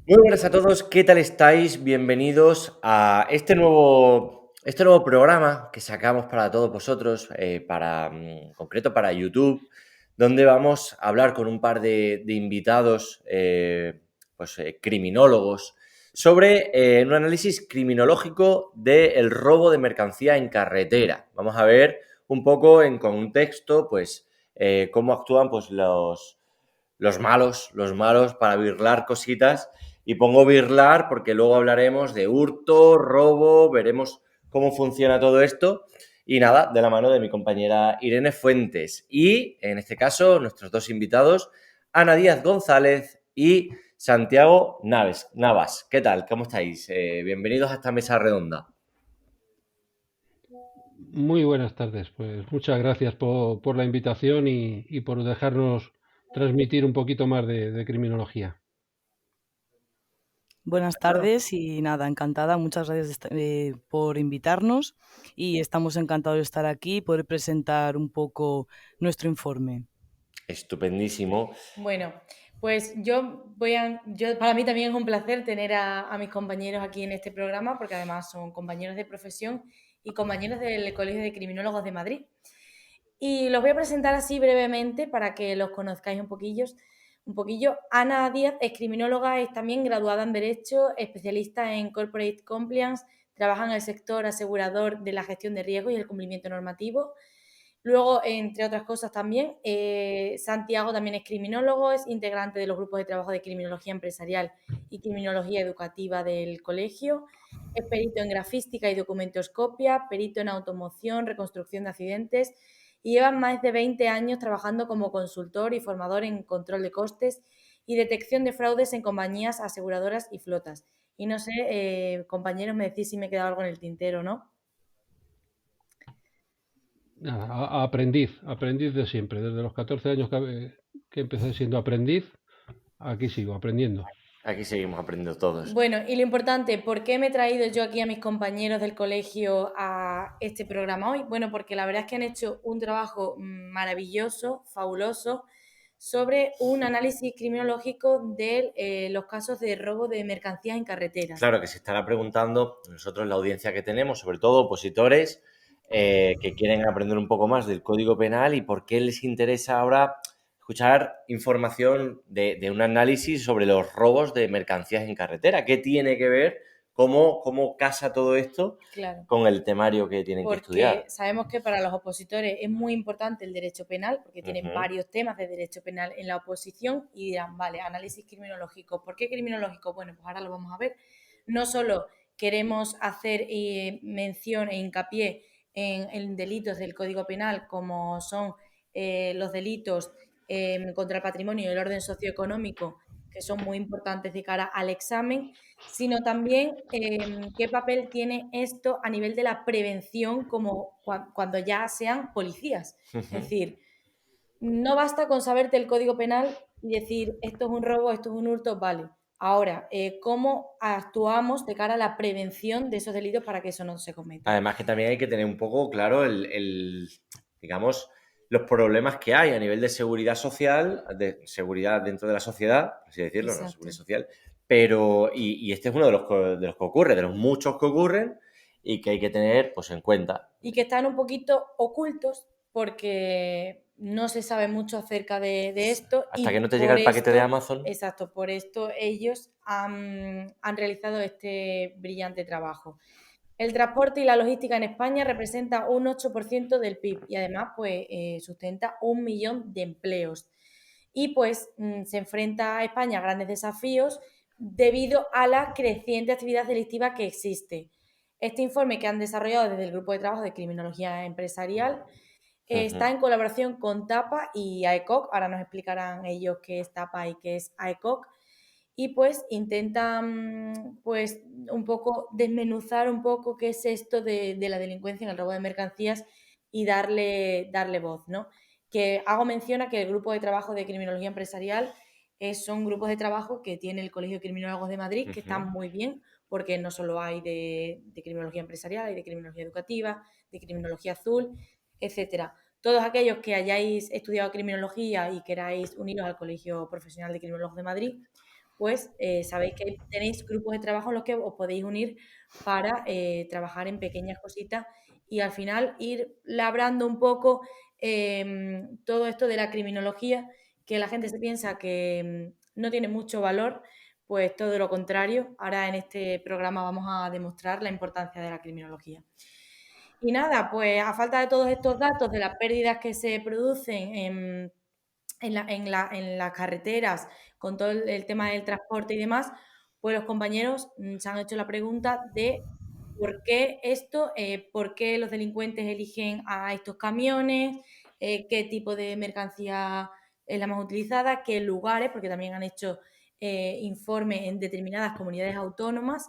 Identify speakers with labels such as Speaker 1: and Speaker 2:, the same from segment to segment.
Speaker 1: Muy buenas a todos, ¿qué tal estáis? Bienvenidos a este nuevo programa que sacamos para todos vosotros, en concreto para YouTube, donde vamos a hablar con un par de invitados, criminólogos, sobre un análisis criminológico del robo de mercancía en carretera. Vamos a ver un poco en contexto, cómo actúan los malos para birlar cositas. Y pongo birlar porque luego hablaremos de hurto, robo, veremos cómo funciona todo esto. Y nada, de la mano de mi compañera Irene Fuentes. Y en este caso, nuestros dos invitados, Ana Díaz González y Santiago Navas. ¿Qué tal? ¿Cómo estáis? Bienvenidos a esta mesa redonda.
Speaker 2: Muy buenas tardes. Pues muchas gracias por la invitación y por dejarnos transmitir un poquito más de criminología.
Speaker 3: Buenas tardes y nada, encantada. Muchas gracias por invitarnos y estamos encantados de estar aquí y poder presentar un poco nuestro informe.
Speaker 1: Estupendísimo.
Speaker 4: Bueno, pues para mí también es un placer tener a mis compañeros aquí en este programa, porque además son compañeros de profesión y compañeros del Colegio de Criminólogos de Madrid. Y los voy a presentar así brevemente para que los conozcáis un poquillo. Ana Díaz es criminóloga, es también graduada en Derecho, especialista en Corporate Compliance, trabaja en el sector asegurador de la gestión de riesgos y el cumplimiento normativo. Luego, entre otras cosas también, Santiago también es criminólogo, es integrante de los grupos de trabajo de criminología empresarial y criminología educativa del colegio, es perito en grafística y documentoscopia, perito en automoción, reconstrucción de accidentes y lleva más de 20 años trabajando como consultor y formador en control de costes y detección de fraudes en compañías aseguradoras y flotas. Y no sé, compañeros, me decís si me he quedado algo en el tintero, ¿no?
Speaker 2: Nada, aprendiz de siempre. Desde los 14 años que empecé siendo aprendiz, aquí sigo aprendiendo.
Speaker 1: Aquí seguimos aprendiendo todos.
Speaker 4: Bueno, y lo importante, ¿por qué me he traído yo aquí a mis compañeros del colegio a este programa hoy? Bueno, porque la verdad es que han hecho un trabajo maravilloso, fabuloso, sobre un análisis criminológico de los casos de robo de mercancías en carreteras.
Speaker 1: Claro que se estará preguntando, nosotros la audiencia que tenemos, sobre todo opositores que quieren aprender un poco más del Código Penal y por qué les interesa ahora escuchar información de un análisis sobre los robos de mercancías en carretera. ¿Qué tiene que ver? ¿Cómo casa todo esto
Speaker 4: Claro.
Speaker 1: con el temario que tienen que
Speaker 4: Porque
Speaker 1: estudiar?
Speaker 4: sabemos que para los opositores es muy importante el derecho penal, porque tienen
Speaker 1: Ujú.
Speaker 4: varios temas de derecho penal en la oposición y dirán, vale, análisis criminológico. ¿Por qué criminológico? Bueno, pues ahora lo vamos a ver. No solo queremos hacer mención e hincapié en delitos del Código Penal, como son los delitos contra el patrimonio y el orden socioeconómico, que son muy importantes de cara al examen, sino también qué papel tiene esto a nivel de la prevención como cuando ya sean policías. Es
Speaker 1: Ujú.
Speaker 4: decir, no basta con saberte el Código Penal y decir esto es un robo, esto es un hurto, vale. Ahora, ¿cómo actuamos de cara a la prevención de esos delitos para que eso no se cometa?
Speaker 1: Además que también hay que tener un poco claro digamos, los problemas que hay a nivel de seguridad social, de seguridad dentro de la sociedad, por así decirlo, no seguridad
Speaker 4: Exacto.
Speaker 1: social, pero, y este es uno de los que ocurre, de los muchos que ocurren y que hay que tener pues en cuenta.
Speaker 4: Y que están un poquito ocultos porque no se sabe mucho acerca de esto
Speaker 1: Hasta que
Speaker 4: y
Speaker 1: no te llega
Speaker 4: por
Speaker 1: el paquete de
Speaker 4: esto,
Speaker 1: Amazon.
Speaker 4: exacto, por esto ellos han realizado este brillante trabajo. El transporte y la logística en España representa un 8% del PIB y además pues sustenta 1 millón de empleos. Y pues se enfrenta a España a grandes desafíos debido a la creciente actividad delictiva que existe. Este informe que han desarrollado desde el Grupo de Trabajo de Criminología Empresarial está
Speaker 1: Ujú.
Speaker 4: en colaboración con TAPA y AECOC. Ahora nos explicarán ellos qué es TAPA y qué es AECOC. Y pues intentan pues un poco desmenuzar un poco qué es esto de la delincuencia en el robo de mercancías y darle voz, ¿no? Que hago mención a que el grupo de trabajo de criminología empresarial son grupos de trabajo que tiene el Colegio de Criminólogos de Madrid, que
Speaker 1: Ujú.
Speaker 4: están muy bien, porque no solo hay de criminología empresarial, hay de criminología educativa, de criminología azul, etcétera. Todos aquellos que hayáis estudiado criminología y queráis uniros al Colegio Profesional de Criminólogos de Madrid, pues sabéis que tenéis grupos de trabajo en los que os podéis unir para trabajar en pequeñas cositas y al final ir labrando un poco todo esto de la criminología, que la gente se piensa que no tiene mucho valor, pues todo lo contrario. Ahora en este programa vamos a demostrar la importancia de la criminología. Y nada, pues a falta de todos estos datos de las pérdidas que se producen en las carreteras, con todo el tema del transporte y demás, pues los compañeros se han hecho la pregunta de por qué esto, por qué los delincuentes eligen a estos camiones, qué tipo de mercancía es la más utilizada, qué lugares, porque también han hecho informes en determinadas comunidades autónomas.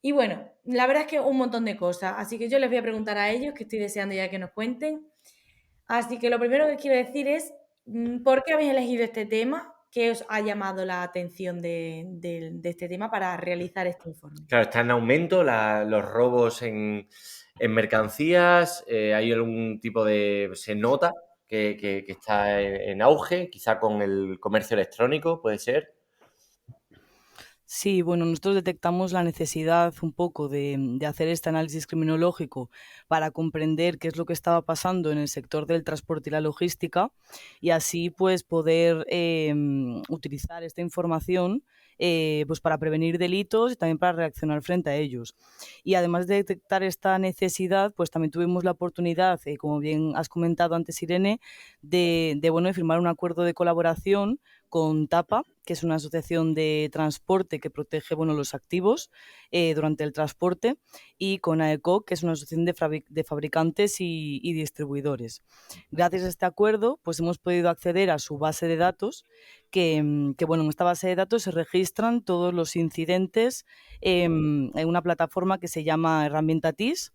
Speaker 4: Y bueno, la verdad es que un montón de cosas. Así que yo les voy a preguntar a ellos, que estoy deseando ya que nos cuenten. Así que lo primero que quiero decir es, ¿por qué habéis elegido este tema? ¿Qué os ha llamado la atención de este tema para realizar este informe?
Speaker 1: Claro, está en aumento los robos en mercancías, hay algún tipo de... se nota que está en auge, quizá con el comercio electrónico, puede ser.
Speaker 3: Sí, bueno, nosotros detectamos la necesidad un poco de hacer este análisis criminológico para comprender qué es lo que estaba pasando en el sector del transporte y la logística y así pues poder utilizar esta información pues para prevenir delitos y también para reaccionar frente a ellos. Y además de detectar esta necesidad, pues también tuvimos la oportunidad, como bien has comentado antes, Irene, de firmar un acuerdo de colaboración con TAPA, que es una asociación de transporte que protege los activos durante el transporte, y con AECO, que es una asociación de fabricantes y distribuidores. Gracias a este acuerdo, pues hemos podido acceder a su base de datos, que en esta base de datos se registran todos los incidentes en una plataforma que se llama Herramienta TIS.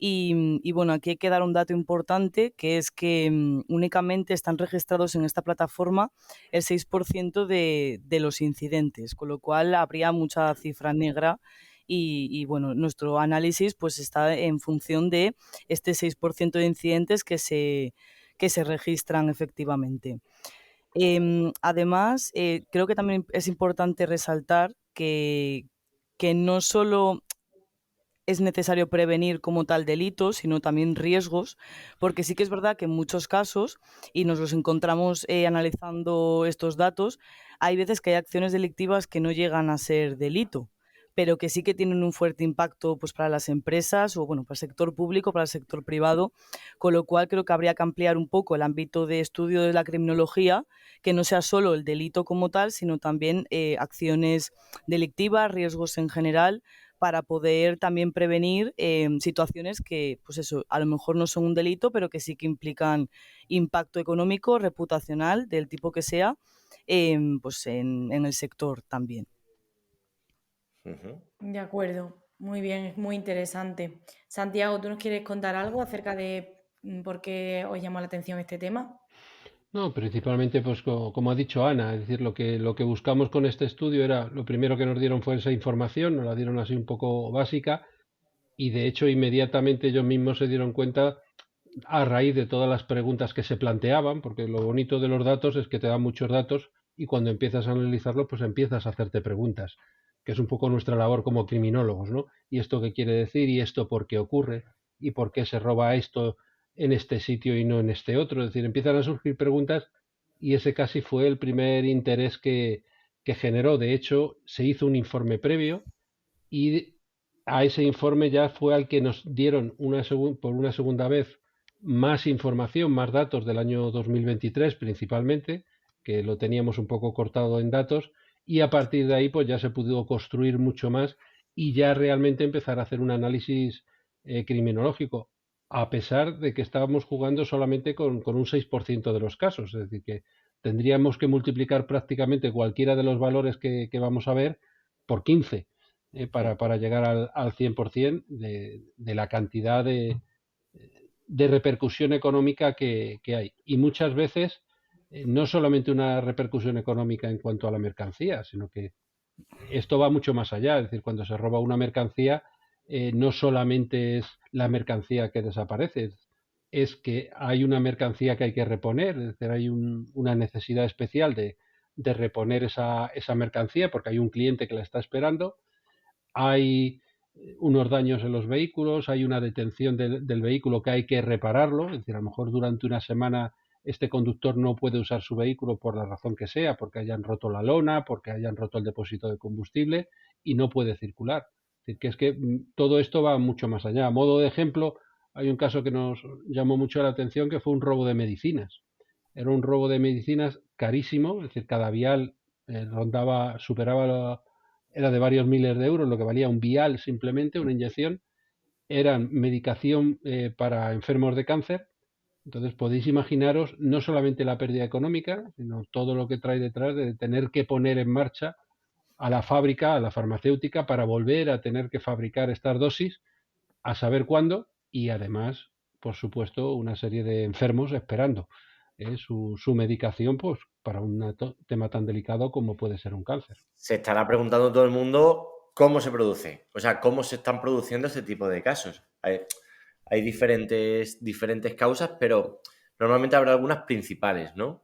Speaker 3: Y bueno, aquí hay que dar un dato importante, que es que únicamente están registrados en esta plataforma el 6% de los incidentes, con lo cual habría mucha cifra negra y bueno, nuestro análisis pues está en función de este 6% de incidentes que se registran efectivamente. Además, creo que también es importante resaltar que no solo es necesario prevenir como tal delitos, sino también riesgos, porque sí que es verdad que en muchos casos, y nos los encontramos analizando estos datos, hay veces que hay acciones delictivas que no llegan a ser delito, pero que sí que tienen un fuerte impacto pues, para las empresas o para el sector público, para el sector privado, con lo cual creo que habría que ampliar un poco el ámbito de estudio de la criminología, que no sea solo el delito como tal, sino también acciones delictivas, riesgos en general, para poder también prevenir situaciones que, pues eso, a lo mejor no son un delito, pero que sí que implican impacto económico, reputacional, del tipo que sea, pues en el sector también.
Speaker 4: De acuerdo, muy bien, es muy interesante. Santiago, ¿tú nos quieres contar algo acerca de por qué os llamó la atención este tema?
Speaker 2: No, principalmente, pues como ha dicho Ana, es decir, lo que buscamos con este estudio era, lo primero que nos dieron fue esa información, nos la dieron así un poco básica, y de hecho inmediatamente ellos mismos se dieron cuenta a raíz de todas las preguntas que se planteaban, porque lo bonito de los datos es que te dan muchos datos y cuando empiezas a analizarlos, pues empiezas a hacerte preguntas, que es un poco nuestra labor como criminólogos, ¿no? ¿Y esto qué quiere decir? ¿Y esto por qué ocurre? ¿Y por qué se roba esto en este sitio y no en este otro? Es decir, empiezan a surgir preguntas y ese casi fue el primer interés que generó. De hecho, se hizo un informe previo y a ese informe ya fue al que nos dieron por una segunda vez más información, más datos del año 2023 principalmente, que lo teníamos un poco cortado en datos, y a partir de ahí pues ya se pudo construir mucho más y ya realmente empezar a hacer un análisis criminológico, a pesar de que estábamos jugando solamente con un 6% de los casos, es decir, que tendríamos que multiplicar prácticamente cualquiera de los valores que vamos a ver por 15 para llegar al 100% de la cantidad de repercusión económica que hay. Y muchas veces no solamente una repercusión económica en cuanto a la mercancía, sino que esto va mucho más allá. Es decir, cuando se roba una mercancía, no solamente es la mercancía que desaparece, es que hay una mercancía que hay que reponer, es decir, hay una necesidad especial de reponer esa mercancía porque hay un cliente que la está esperando, hay unos daños en los vehículos, hay una detención del vehículo que hay que repararlo, es decir, a lo mejor durante una semana este conductor no puede usar su vehículo por la razón que sea, porque hayan roto la lona, porque hayan roto el depósito de combustible y no puede circular. Es que todo esto va mucho más allá. A modo de ejemplo, hay un caso que nos llamó mucho la atención que fue un robo de medicinas. Era un robo de medicinas carísimo, es decir, cada vial superaba, era de varios miles de euros, lo que valía un vial simplemente, una inyección, eran medicación para enfermos de cáncer. Entonces podéis imaginaros no solamente la pérdida económica, sino todo lo que trae detrás de tener que poner en marcha a la fábrica, a la farmacéutica, para volver a tener que fabricar estas dosis, a saber cuándo, y además, por supuesto, una serie de enfermos esperando su medicación pues, para un tema tan delicado como puede ser un cáncer.
Speaker 1: Se estará preguntando todo el mundo cómo se produce, o sea, cómo se están produciendo este tipo de casos. Hay diferentes causas, pero normalmente habrá algunas principales, ¿no?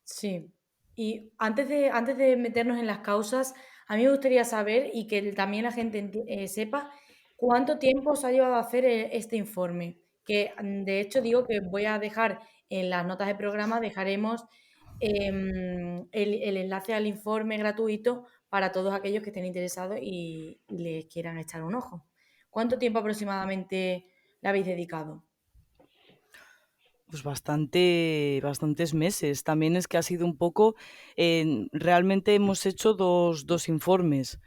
Speaker 4: Sí. Y antes de meternos en las causas, a mí me gustaría saber y que también la gente sepa cuánto tiempo os ha llevado a hacer este informe. Que de hecho digo que voy a dejar en las notas del programa, dejaremos el enlace al informe gratuito para todos aquellos que estén interesados y les quieran echar un ojo. ¿Cuánto tiempo aproximadamente le habéis dedicado?
Speaker 3: Pues bastantes meses. También es que ha sido un poco, realmente hemos hecho dos informes.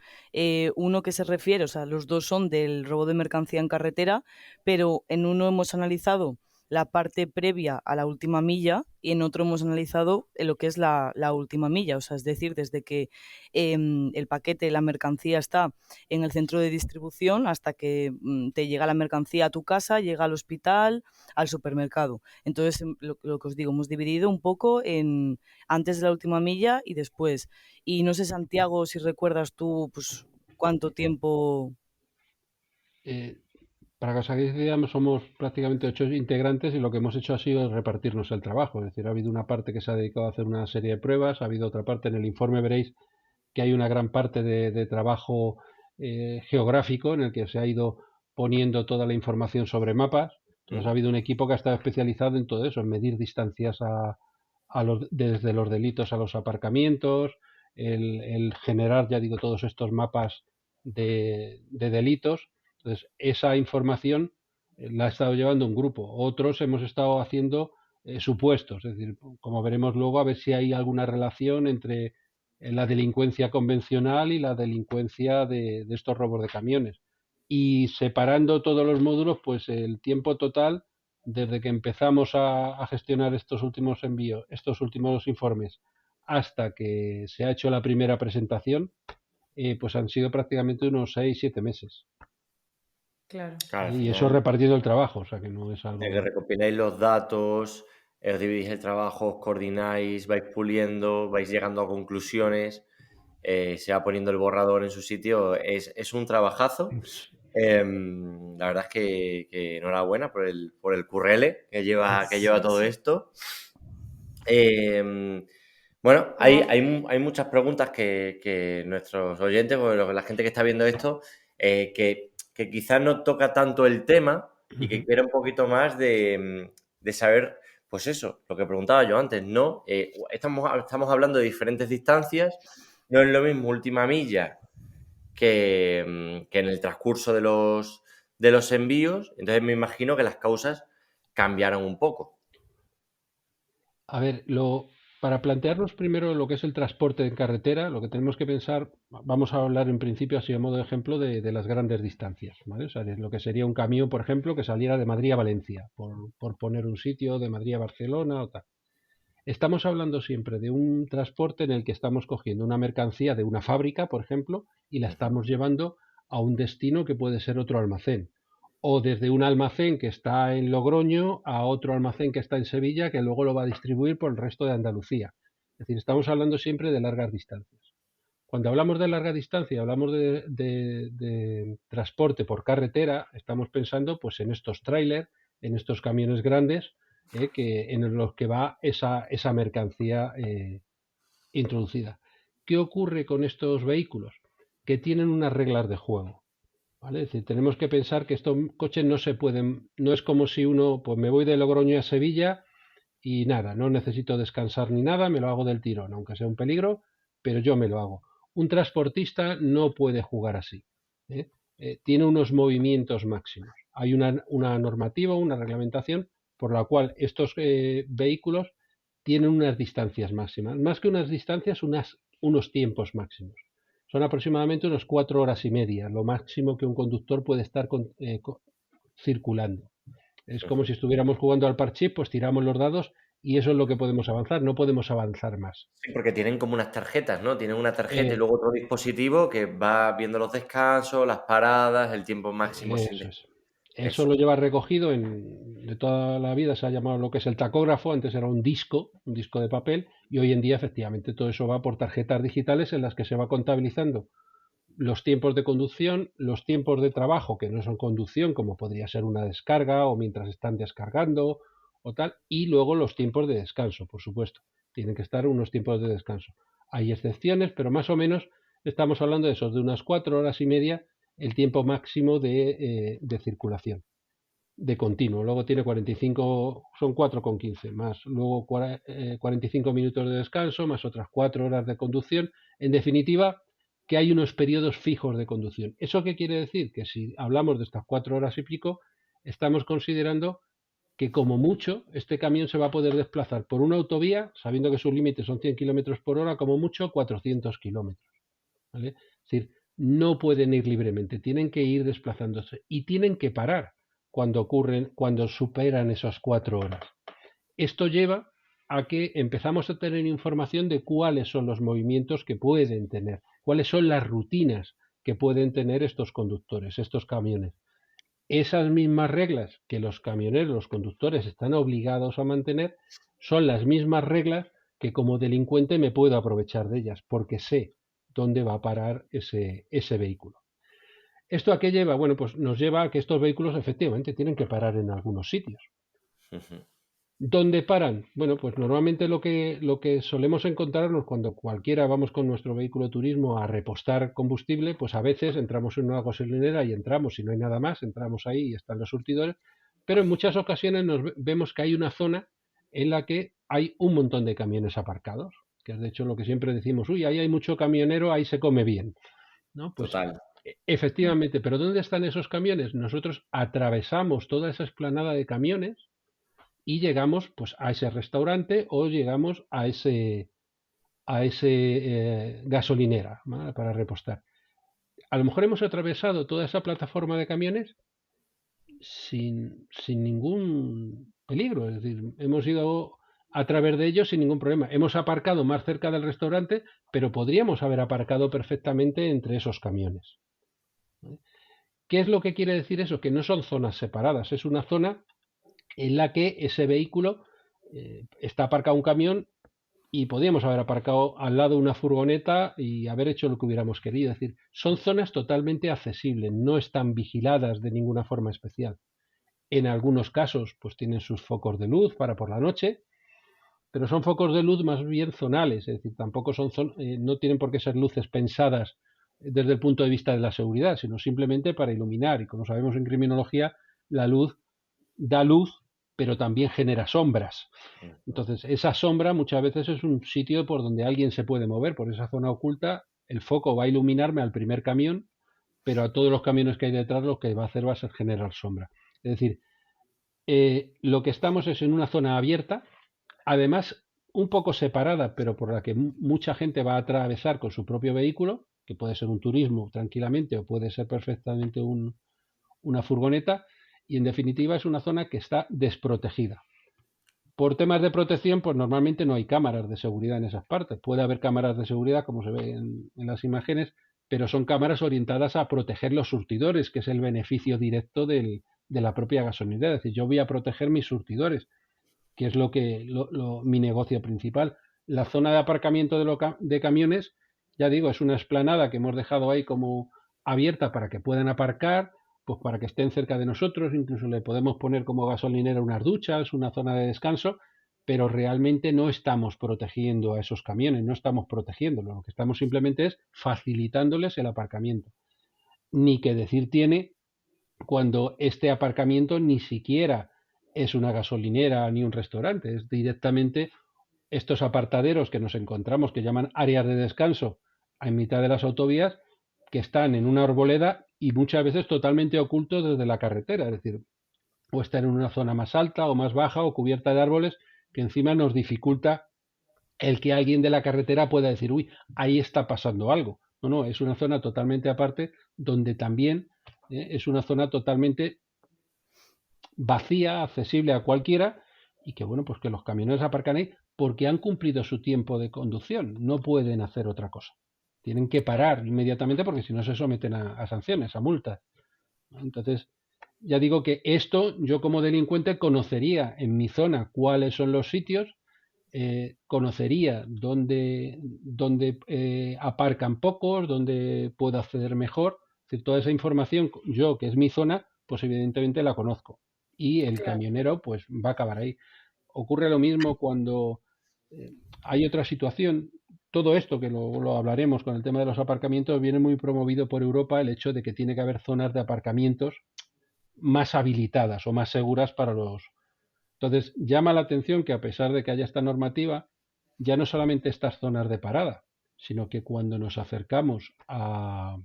Speaker 3: Uno que se refiere, o sea, los dos son del robo de mercancía en carretera, pero en uno hemos analizado la parte previa a la última milla y en otro hemos analizado lo que es la última milla, o sea, es decir, desde que el paquete, la mercancía está en el centro de distribución hasta que te llega la mercancía a tu casa, llega al hospital, al supermercado. Entonces, lo que os digo, hemos dividido un poco en antes de la última milla y después. Y no sé, Santiago, si recuerdas tú, pues, cuánto tiempo...
Speaker 2: Eh, para que os hagáis idea, somos prácticamente 8 integrantes y lo que hemos hecho ha sido repartirnos el trabajo. Es decir, ha habido una parte que se ha dedicado a hacer una serie de pruebas, ha habido otra parte, en el informe veréis que hay una gran parte de trabajo geográfico en el que se ha ido poniendo toda la información sobre mapas. Entonces ha habido un equipo que ha estado especializado en todo eso, en medir distancias desde los delitos a los aparcamientos, el generar, ya digo, todos estos mapas de delitos. Entonces, esa información la ha estado llevando un grupo. Otros hemos estado haciendo supuestos, es decir, como veremos luego, a ver si hay alguna relación entre la delincuencia convencional y la delincuencia de estos robos de camiones. Y separando todos los módulos, pues el tiempo total, desde que empezamos a gestionar estos últimos envíos, estos últimos informes, hasta que se ha hecho la primera presentación, pues han sido prácticamente unos 6-7 meses.
Speaker 4: Claro.
Speaker 2: Y eso repartiendo el trabajo, o sea que no es algo...
Speaker 1: De que recopiláis los datos, os dividís el trabajo, os coordináis, vais puliendo, vais llegando a conclusiones, se va poniendo el borrador en su sitio. Es un trabajazo. La verdad es que enhorabuena por el currele que lleva todo esto. Bueno, hay muchas preguntas que nuestros oyentes, o la gente que está viendo esto, que quizás no toca tanto el tema y que quiere un poquito más de saber, pues eso, lo que preguntaba yo antes, ¿no? Estamos hablando de diferentes distancias, no es lo mismo última milla que en el transcurso de los envíos, entonces me imagino que las causas cambiaron un poco.
Speaker 2: A ver, para plantearnos primero lo que es el transporte en carretera, lo que tenemos que pensar, vamos a hablar en principio así a modo de ejemplo de las grandes distancias, ¿vale? O sea, de lo que sería un camión, por ejemplo, que saliera de Madrid a Valencia, por poner un sitio, de Madrid a Barcelona o tal. Estamos hablando siempre de un transporte en el que estamos cogiendo una mercancía de una fábrica, por ejemplo, y la estamos llevando a un destino que puede ser otro almacén. O desde un almacén que está en Logroño a otro almacén que está en Sevilla, que luego lo va a distribuir por el resto de Andalucía. Es decir, estamos hablando siempre de largas distancias. Cuando hablamos de larga distancia, hablamos de transporte por carretera, estamos pensando pues en estos trailers, en estos camiones grandes, en los que va esa mercancía introducida. ¿Qué ocurre con estos vehículos? Que tienen unas reglas de juego, ¿vale? Es decir, tenemos que pensar que estos coches no se pueden, no es como si uno, pues me voy de Logroño a Sevilla y nada, no necesito descansar ni nada, me lo hago del tirón, aunque sea un peligro, pero yo me lo hago. Un transportista no puede jugar así, ¿eh? Tiene unos movimientos máximos. Hay una normativa, una reglamentación por la cual estos vehículos tienen unas distancias máximas. Más que unas distancias, unos tiempos máximos. Son aproximadamente unas 4 horas y media, lo máximo que un conductor puede estar circulando. Es como si estuviéramos jugando al parchís, pues tiramos los dados y eso es lo que podemos avanzar, no podemos avanzar más.
Speaker 1: Sí, porque tienen como unas tarjetas, ¿no? Tienen una tarjeta y
Speaker 2: Eh,
Speaker 1: luego otro dispositivo que va viendo los descansos, las paradas, el tiempo máximo sin
Speaker 2: eso es. Eso
Speaker 1: eso.
Speaker 2: lo lleva recogido de toda la vida, se ha llamado lo que es el tacógrafo, antes era un disco de papel, y hoy en día efectivamente todo eso va por tarjetas digitales en las que se va contabilizando los tiempos de conducción, los tiempos de trabajo que no son conducción, como podría ser una descarga o mientras están descargando o tal, y luego los tiempos de descanso, por supuesto. Tienen que estar unos tiempos de descanso. Hay excepciones, pero más o menos estamos hablando de eso, de unas 4 horas y media el tiempo máximo de circulación, de continuo. Luego tiene 45, son 4,15, más luego 45 minutos de descanso, más otras 4 horas de conducción. En definitiva, que hay unos periodos fijos de conducción. ¿Eso qué quiere decir? Que si hablamos de estas 4 horas y pico, estamos considerando que como mucho este camión se va a poder desplazar por una autovía, sabiendo que sus límites son 100 kilómetros por hora, como mucho 400 kilómetros. ¿Vale? Es decir, no pueden ir libremente, tienen que ir desplazándose y tienen que parar cuando superan esas 4 horas. Esto lleva a que empezamos a tener información de cuáles son los movimientos que pueden tener, cuáles son las rutinas que pueden tener estos conductores, estos camiones. Esas mismas reglas que los camioneros, los conductores están obligados a mantener, son las mismas reglas que como delincuente me puedo aprovechar de ellas, porque sé dónde va a parar ese vehículo. ¿Esto a qué lleva? Bueno, pues nos lleva a que estos vehículos efectivamente tienen que parar en algunos sitios.
Speaker 1: Ujú.
Speaker 2: ¿Dónde paran? Bueno, pues normalmente lo que solemos encontrarnos cuando cualquiera vamos con nuestro vehículo de turismo a repostar combustible, pues a veces entramos en una gasolinera y entramos, si no hay nada más, entramos ahí y están los surtidores, pero en muchas ocasiones vemos que hay una zona en la que hay un montón de camiones aparcados, que es de hecho lo que siempre decimos, uy, ahí hay mucho camionero, ahí se come bien, ¿no? Pues
Speaker 1: Total.
Speaker 2: efectivamente, pero ¿dónde están esos camiones? Nosotros atravesamos toda esa explanada de camiones y llegamos pues a ese restaurante o llegamos a ese gasolinera, ¿vale? Para repostar. A lo mejor hemos atravesado toda esa plataforma de camiones sin ningún peligro, es decir, hemos ido a través de ellos sin ningún problema. Hemos aparcado más cerca del restaurante, pero podríamos haber aparcado perfectamente entre esos camiones. ¿Qué es lo que quiere decir eso? Que no son zonas separadas, es una zona en la que ese vehículo está aparcado un camión y podíamos haber aparcado al lado una furgoneta y haber hecho lo que hubiéramos querido. Es decir, son zonas totalmente accesibles, no están vigiladas de ninguna forma especial. En algunos casos, pues tienen sus focos de luz para por la noche, pero son focos de luz más bien zonales, es decir, tampoco no tienen por qué ser luces pensadas desde el punto de vista de la seguridad, sino simplemente para iluminar. Y como sabemos en criminología, la luz da luz, pero también genera sombras. Entonces, esa sombra muchas veces es un sitio por donde alguien se puede mover, por esa zona oculta. El foco va a iluminarme al primer camión, pero a todos los camiones que hay detrás lo que va a hacer va a ser generar sombra. Es decir, lo que estamos es en una zona abierta, además un poco separada, pero por la que mucha gente va a atravesar con su propio vehículo, que puede ser un turismo tranquilamente o puede ser perfectamente una furgoneta, y en definitiva es una zona que está desprotegida. Por temas de protección, pues normalmente no hay cámaras de seguridad en esas partes. Puede haber cámaras de seguridad, como se ve en las imágenes, pero son cámaras orientadas a proteger los surtidores, que es el beneficio directo de la propia gasolinera. Es decir, yo voy a proteger mis surtidores, que es mi negocio principal. La zona de aparcamiento de camiones, ya digo, es una explanada que hemos dejado ahí como abierta para que puedan aparcar, pues para que estén cerca de nosotros, incluso le podemos poner como gasolinera unas duchas, una zona de descanso, pero realmente no estamos protegiendo a esos camiones, no estamos protegiéndolos, lo que estamos simplemente es facilitándoles el aparcamiento. Ni que decir tiene cuando este aparcamiento ni siquiera es una gasolinera ni un restaurante, es directamente estos apartaderos que nos encontramos, que llaman áreas de descanso en mitad de las autovías, que están en una arboleda y muchas veces totalmente ocultos desde la carretera, es decir, o están en una zona más alta o más baja o cubierta de árboles, que encima nos dificulta el que alguien de la carretera pueda decir, uy, ahí está pasando algo. No, no, es una zona totalmente aparte donde también es una zona totalmente vacía, accesible a cualquiera y que bueno, pues que los camioneros aparcan ahí porque han cumplido su tiempo de conducción, no pueden hacer otra cosa. Tienen que parar inmediatamente porque si no se someten a sanciones, a multas. Entonces, ya digo que esto yo como delincuente conocería en mi zona cuáles son los sitios, conocería dónde aparcan pocos, dónde puedo acceder mejor. Es decir, toda esa información, yo que es mi zona, pues evidentemente la conozco. Y el
Speaker 4: Claro.
Speaker 2: camionero pues va a acabar ahí. Ocurre lo mismo cuando hay otra situación. Todo esto, que lo hablaremos con el tema de los aparcamientos, viene muy promovido por Europa el hecho de que tiene que haber zonas de aparcamientos más habilitadas o más seguras para los... Entonces, llama la atención que a pesar de que haya esta normativa, ya no solamente estas zonas de parada, sino que cuando nos acercamos a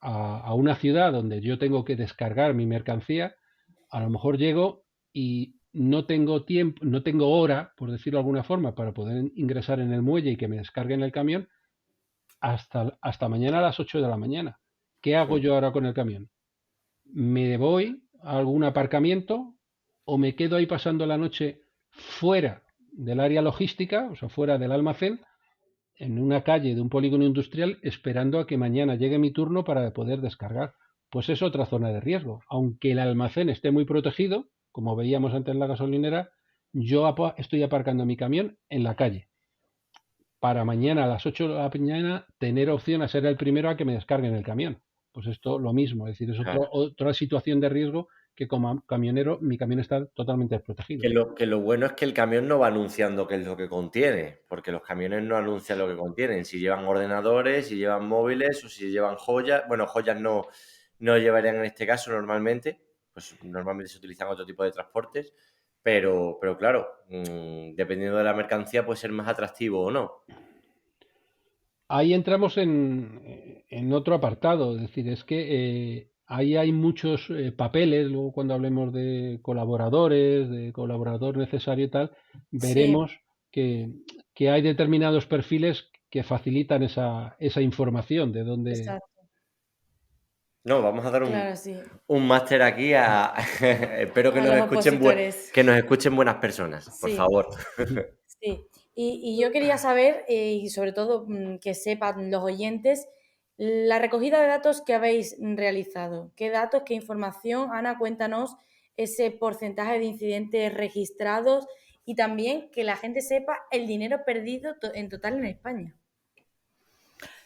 Speaker 2: una ciudad donde yo tengo que descargar mi mercancía, a lo mejor llego y no tengo tiempo, no tengo hora, por decirlo de alguna forma, para poder ingresar en el muelle y que me descarguen el camión hasta mañana a las 8 de la mañana. ¿Qué hago yo ahora con el camión? ¿Me voy a algún aparcamiento o me quedo ahí pasando la noche fuera del área logística, o sea, fuera del almacén, en una calle de un polígono industrial, esperando a que mañana llegue mi turno para poder descargar? Pues es otra zona de riesgo. Aunque el almacén esté muy protegido, como veíamos antes en la gasolinera, yo estoy aparcando mi camión en la calle para mañana a las 8 de la mañana tener opción a ser el primero a que me descarguen el camión. Pues esto lo mismo, es decir, es
Speaker 1: Claro.
Speaker 2: otra situación de riesgo que como camionero mi camión está totalmente desprotegido.
Speaker 1: Que lo bueno es que el camión no va anunciando qué es lo que contiene, porque los camiones no anuncian lo que contienen. Si llevan ordenadores, si llevan móviles o si llevan joyas. Bueno, joyas no llevarían en este caso normalmente, pues normalmente se utilizan otro tipo de transportes, pero claro, dependiendo de la mercancía puede ser más atractivo o no.
Speaker 2: Ahí entramos en otro apartado, es decir, es que ahí hay muchos papeles, luego cuando hablemos de colaborador necesario y tal,
Speaker 4: Sí,
Speaker 2: veremos que hay determinados perfiles que facilitan esa información de dónde...
Speaker 4: exacto.
Speaker 1: No, vamos a dar
Speaker 4: Claro, sí.
Speaker 1: un máster aquí a... Espero
Speaker 4: A los opositores.
Speaker 1: que nos escuchen buenas personas, por
Speaker 4: Sí,
Speaker 1: favor.
Speaker 4: sí. Y yo quería saber, y sobre todo que sepan los oyentes, la recogida de datos que habéis realizado. ¿Qué datos, qué información? Ana, cuéntanos ese porcentaje de incidentes registrados y también que la gente sepa el dinero perdido en total en España.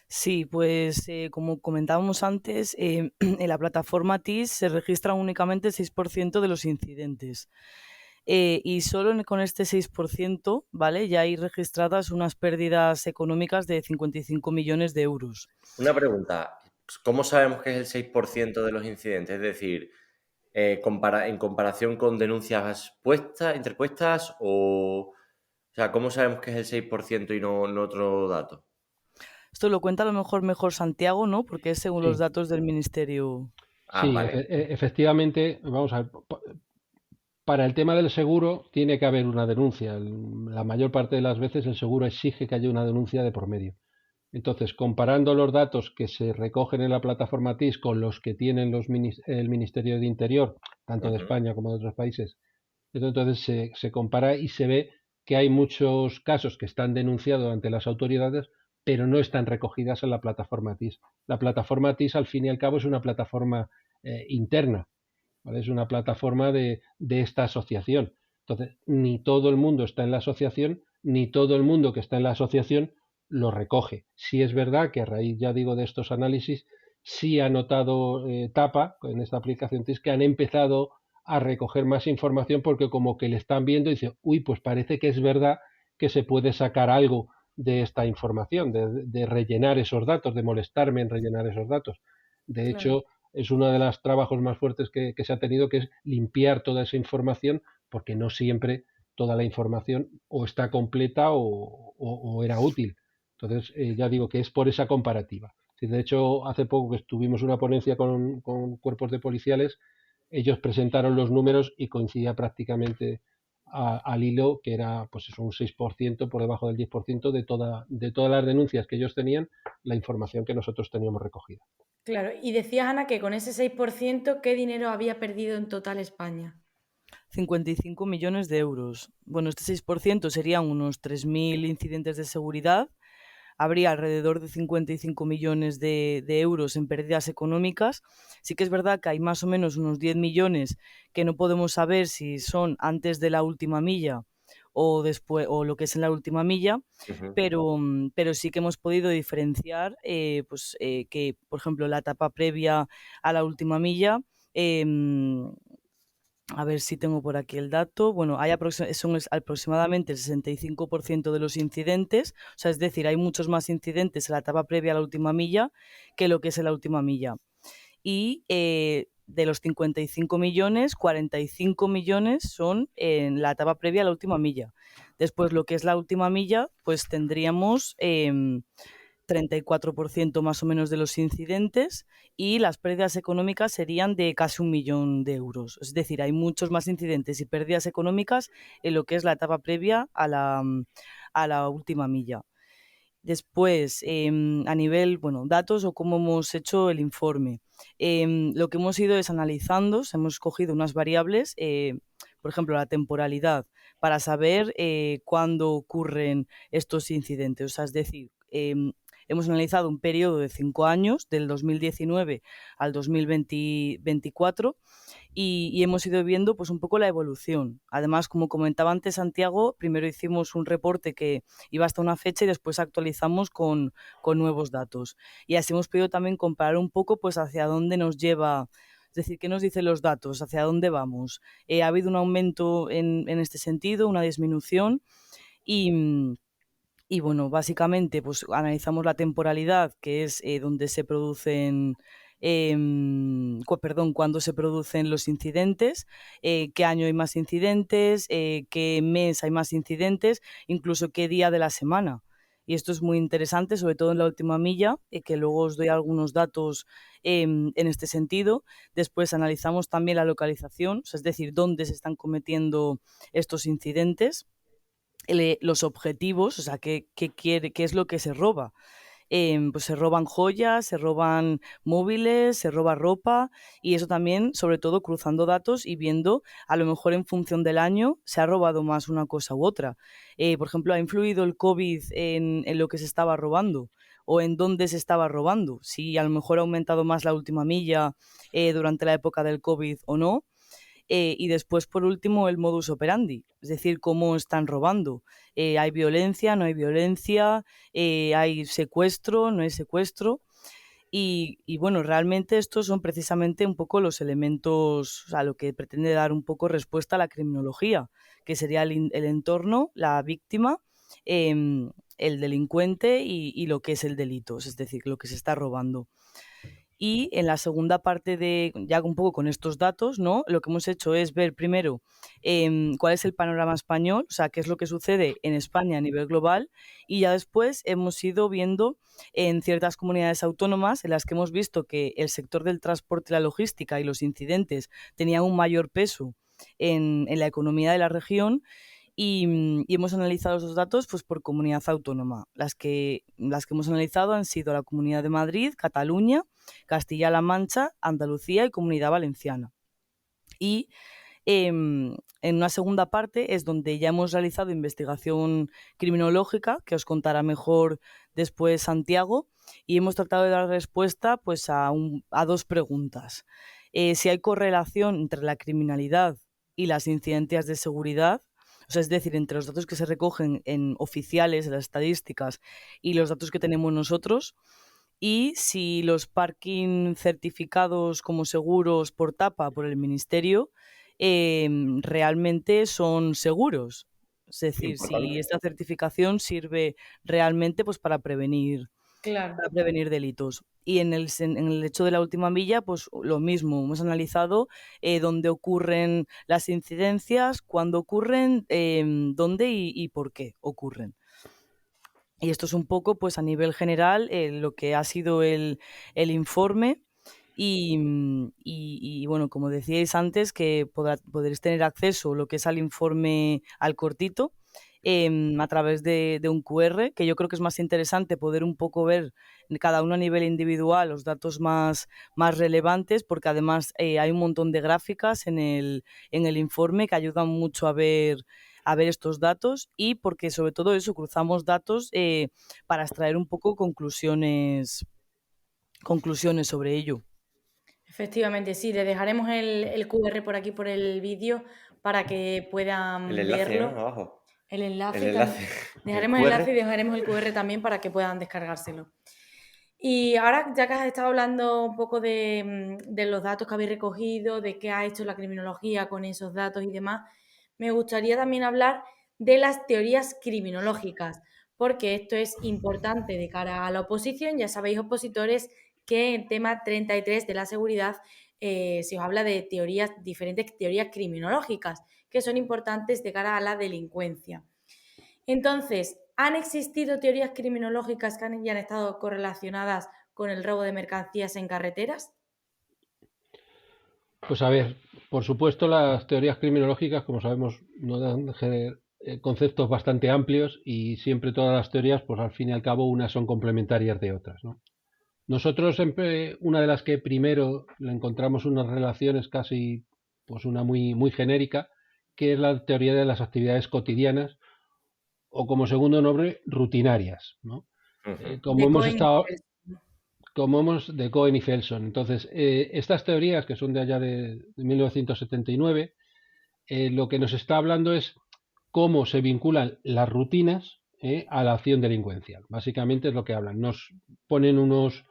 Speaker 3: Sí, pues como comentábamos antes, en la plataforma TIS se registran únicamente el 6% de los incidentes. Y solo con este 6%, ¿vale? Ya hay registradas unas pérdidas económicas de 55 millones de euros.
Speaker 1: Una pregunta, ¿cómo sabemos que es el 6% de los incidentes? Es decir, en comparación con denuncias interpuestas o sea, ¿cómo sabemos que es el 6% y no otro dato?
Speaker 3: Esto lo cuenta a lo mejor Santiago, ¿no? Porque es según los
Speaker 2: Sí,
Speaker 3: datos del ministerio.
Speaker 1: Ah,
Speaker 2: sí,
Speaker 1: vale.
Speaker 2: efectivamente, vamos a ver, para el tema del seguro tiene que haber una denuncia. La mayor parte de las veces el seguro exige que haya una denuncia de por medio. Entonces, comparando los datos que se recogen en la plataforma TIS con los que tienen el Ministerio de Interior, tanto de
Speaker 1: Ujú.
Speaker 2: España como de otros países, entonces se compara y se ve que hay muchos casos que están denunciados ante las autoridades, pero no están recogidas en la plataforma TIS. La plataforma TIS, al fin y al cabo, es una plataforma interna, ¿vale? Es una plataforma de esta asociación. Entonces, ni todo el mundo está en la asociación, ni todo el mundo que está en la asociación lo recoge. Sí es verdad que a raíz, ya digo, de estos análisis, sí ha notado TAPA, en esta aplicación TIS, que han empezado a recoger más información porque como que le están viendo y dicen, uy, pues parece que es verdad que se puede sacar algo de esta información, de rellenar esos datos, de molestarme en rellenar esos datos. De
Speaker 4: Claro.
Speaker 2: hecho, es uno de los trabajos más fuertes que se ha tenido, que es limpiar toda esa información, porque no siempre toda la información o está completa o era útil. Entonces, ya digo que es por esa comparativa. Sí, de hecho, hace poco que tuvimos una ponencia con cuerpos de policiales, ellos presentaron los números y coincidía prácticamente al hilo, que era pues eso, un 6% por debajo del 10% de todas las denuncias que ellos tenían, la información que nosotros teníamos recogida.
Speaker 4: Claro, y decías, Ana, que con ese 6%, ¿qué dinero había perdido en total España?
Speaker 3: 55 millones de euros. Bueno, este 6% serían unos 3.000 incidentes de seguridad. Habría alrededor de 55 millones de euros en pérdidas económicas. Sí que es verdad que hay más o menos unos 10 millones que no podemos saber si son antes de la última milla o después, o lo que es en la última milla,
Speaker 1: Ujú.
Speaker 3: pero sí que hemos podido diferenciar que, por ejemplo, la etapa previa a la última milla, a ver si tengo por aquí el dato. Bueno, son aproximadamente el 65% de los incidentes, o sea, es decir, hay muchos más incidentes en la etapa previa a la última milla que lo que es en la última milla. Y de los 55 millones, 45 millones son en la etapa previa a la última milla. Después, lo que es la última milla, pues tendríamos 34% más o menos de los incidentes y las pérdidas económicas serían de casi 1 millón de euros. Es decir, hay muchos más incidentes y pérdidas económicas en lo que es la etapa previa a la última milla. Después, a nivel, bueno, datos o cómo hemos hecho el informe. Lo que hemos ido es analizando, hemos cogido unas variables, por ejemplo, la temporalidad, para saber cuándo ocurren estos incidentes. O sea, es decir, hemos analizado un periodo de 5 años, del 2019 al 2024, y hemos ido viendo pues un poco la evolución. Además, como comentaba antes Santiago, primero hicimos un reporte que iba hasta una fecha y después actualizamos con nuevos datos. Y así hemos podido también comparar un poco pues hacia dónde nos lleva, es decir, qué nos dicen los datos, hacia dónde vamos. Ha habido un aumento en este sentido, una disminución y bueno, básicamente pues analizamos la temporalidad, que es donde se producen, cuándo se producen los incidentes, qué año hay más incidentes, qué mes hay más incidentes, incluso qué día de la semana. Y esto es muy interesante, sobre todo en la última milla, que luego os doy algunos datos en este sentido. Después analizamos también la localización, o sea, es decir, dónde se están cometiendo estos incidentes, los objetivos, o sea, qué es lo que se roba. Pues se roban joyas, se roban móviles, se roba ropa y eso también, sobre todo, cruzando datos y viendo, a lo mejor en función del año, se ha robado más una cosa u otra. Por ejemplo, ¿ha influido el COVID en lo que se estaba robando? ¿O en dónde se estaba robando? Si a lo mejor ha aumentado más la última milla durante la época del COVID o no. Y después, por último, el modus operandi, es decir, cómo están robando. ¿Hay violencia? ¿No hay violencia? ¿Hay secuestro? ¿No hay secuestro? Y bueno, realmente estos son precisamente un poco los elementos, o sea, lo que pretende dar un poco respuesta a la criminología, que sería el entorno, la víctima, el delincuente y lo que es el delito, es decir, lo que se está robando. Y en la segunda parte de, ya un poco con estos datos, ¿no? Lo que hemos hecho es ver primero cuál es el panorama español, o sea, qué es lo que sucede en España a nivel global, y ya después hemos ido viendo en ciertas comunidades autónomas en las que hemos visto que el sector del transporte y la logística y los incidentes tenían un mayor peso en la economía de la región y hemos analizado esos datos pues, por comunidad autónoma. Las que hemos analizado han sido la Comunidad de Madrid, Cataluña, Castilla-La Mancha, Andalucía y Comunidad Valenciana. Y en una segunda parte es donde ya hemos realizado investigación criminológica, que os contará mejor después Santiago, y hemos tratado de dar respuesta pues, a dos preguntas. Si hay correlación entre la criminalidad y las incidencias de seguridad, o sea, es decir, entre los datos que se recogen en oficiales, en las estadísticas, y los datos que tenemos nosotros, y si los parking certificados como seguros por tapa por el Ministerio realmente son seguros. Es decir,
Speaker 1: Importante.
Speaker 3: si esta certificación sirve realmente pues, para prevenir
Speaker 4: Claro.
Speaker 3: delitos. Y en el hecho de la última milla, pues lo mismo, hemos analizado dónde ocurren las incidencias, cuándo ocurren, dónde y por qué ocurren. Y esto es un poco, pues a nivel general, lo que ha sido el informe. Y bueno, como decíais antes, que podréis tener acceso lo que es al informe, al cortito, a través de un QR, que yo creo que es más interesante poder un poco ver cada uno a nivel individual los datos más relevantes, porque además hay un montón de gráficas en el informe que ayudan mucho a ver estos datos, y porque sobre todo eso, cruzamos datos para extraer un poco conclusiones sobre ello.
Speaker 4: Efectivamente, sí, le dejaremos el QR por aquí, por el vídeo, para que puedan
Speaker 1: El enlace,
Speaker 4: verlo.
Speaker 1: ¿no? Abajo.
Speaker 4: El enlace,
Speaker 1: El enlace.
Speaker 4: dejaremos el enlace y dejaremos el QR también para que puedan descargárselo. Y ahora, ya que has estado hablando un poco de los datos que habéis recogido, de qué ha hecho la criminología con esos datos y demás, me gustaría también hablar de las teorías criminológicas, porque esto es importante de cara a la oposición. Ya sabéis, opositores, que en tema 33 de la seguridad se os habla de diferentes teorías criminológicas, que son importantes de cara a la delincuencia. Entonces, ¿han existido teorías criminológicas que han estado correlacionadas con el robo de mercancías en carreteras?
Speaker 2: Pues a ver, por supuesto las teorías criminológicas, como sabemos, nos dan conceptos bastante amplios, y siempre todas las teorías, pues al fin y al cabo, unas son complementarias de otras, ¿no? Nosotros siempre, una de las que primero le encontramos unas relaciones casi, pues una muy genérica, que es la teoría de las actividades cotidianas, o como segundo nombre, rutinarias, ¿no? Como
Speaker 4: De
Speaker 2: hemos
Speaker 4: Cohen y
Speaker 2: estado,
Speaker 4: Felsen.
Speaker 2: como hemos de Cohen y Felson. Entonces, estas teorías, que son de allá de 1979, lo que nos está hablando es cómo se vinculan las rutinas a la acción delincuencial. Básicamente es lo que hablan. Nos ponen unos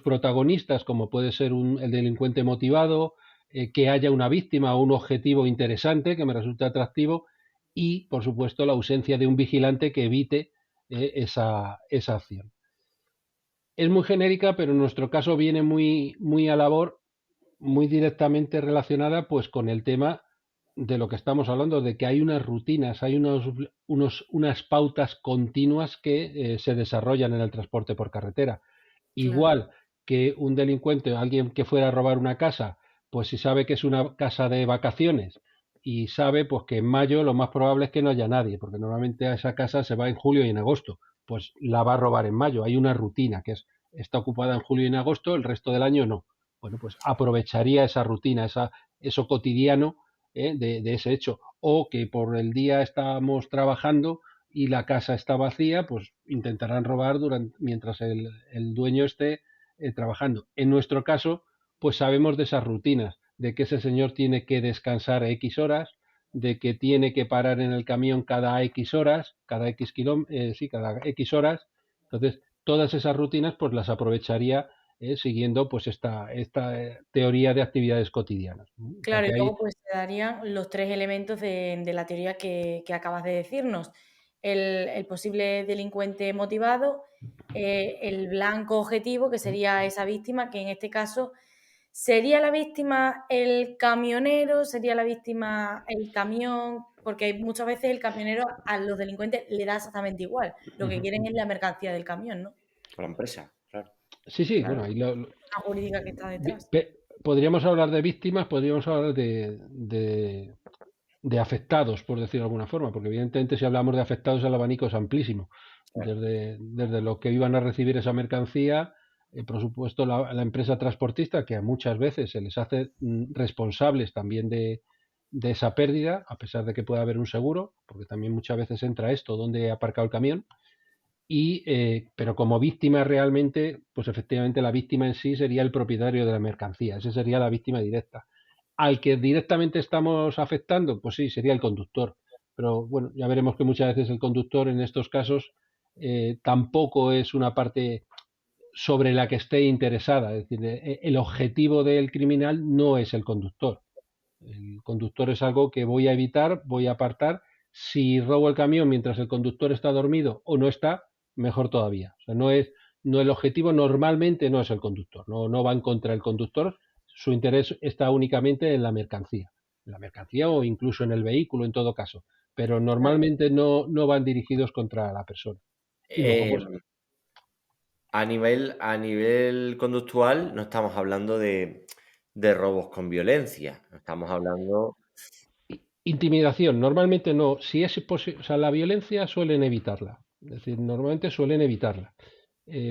Speaker 2: protagonistas, como puede ser el delincuente motivado, que haya una víctima o un objetivo interesante que me resulte atractivo, y, por supuesto, la ausencia de un vigilante que evite esa acción. Es muy genérica, pero en nuestro caso viene muy a labor, muy directamente relacionada pues con el tema de lo que estamos hablando, de que hay unas rutinas, hay unas pautas continuas que se desarrollan en el transporte por carretera.
Speaker 4: Claro,
Speaker 2: Igual que un delincuente, alguien que fuera a robar una casa, pues si sabe que es una casa de vacaciones y sabe pues que en mayo lo más probable es que no haya nadie, porque normalmente a esa casa se va en julio y en agosto, pues la va a robar en mayo. Hay una rutina que está ocupada en julio y en agosto, el resto del año no. Bueno, pues aprovecharía esa rutina, eso cotidiano de ese hecho. O que por el día estamos trabajando y la casa está vacía, pues intentarán robar mientras el dueño esté trabajando. En nuestro caso, pues sabemos de esas rutinas, de que ese señor tiene que descansar X horas, de que tiene que parar en el camión cada X horas, cada cada X horas. Entonces, todas esas rutinas pues las aprovecharía siguiendo pues esta teoría de actividades cotidianas. O sea
Speaker 4: claro, y
Speaker 2: que hay.
Speaker 4: luego pues se darían los tres elementos de la teoría que acabas de decirnos. El posible delincuente motivado, el blanco objetivo, que sería esa víctima, que en este caso sería la víctima el camionero, sería la víctima el camión, porque muchas veces el camionero a los delincuentes le da exactamente igual. Lo que quieren es la mercancía del camión, ¿no?
Speaker 1: Con la empresa, claro.
Speaker 2: Sí, bueno,
Speaker 4: Claro,
Speaker 2: ahí
Speaker 4: la jurídica que está detrás.
Speaker 2: podríamos hablar de víctimas, podríamos hablar de afectados, por decirlo de alguna forma, porque evidentemente si hablamos de afectados el abanico es amplísimo,
Speaker 1: Claro.
Speaker 2: desde lo que iban a recibir esa mercancía, por supuesto la empresa transportista, que a muchas veces se les hace responsables también de esa pérdida, a pesar de que pueda haber un seguro, porque también muchas veces entra esto, donde he aparcado el camión. Pero como víctima realmente, pues efectivamente la víctima en sí sería el propietario de la mercancía, esa sería la víctima directa. Al que directamente estamos afectando, pues sí, sería el conductor. Pero bueno, ya veremos que muchas veces el conductor en estos casos tampoco es una parte sobre la que esté interesada. Es decir, el objetivo del criminal no es el conductor. El conductor es algo que voy a evitar, voy a apartar. Si robo el camión mientras el conductor está dormido o no está, mejor todavía. O sea, no el objetivo normalmente no es el conductor, no va en contra del conductor, su interés está únicamente en la mercancía o incluso en el vehículo en todo caso, pero
Speaker 4: Claro.
Speaker 2: normalmente no van dirigidos contra la persona. Y luego, pues,
Speaker 1: Eh, a nivel conductual, no estamos hablando de robos con violencia. No estamos hablando.
Speaker 2: intimidación, normalmente no. Si es posible, o sea, la violencia suelen evitarla. Es decir, normalmente suelen evitarla.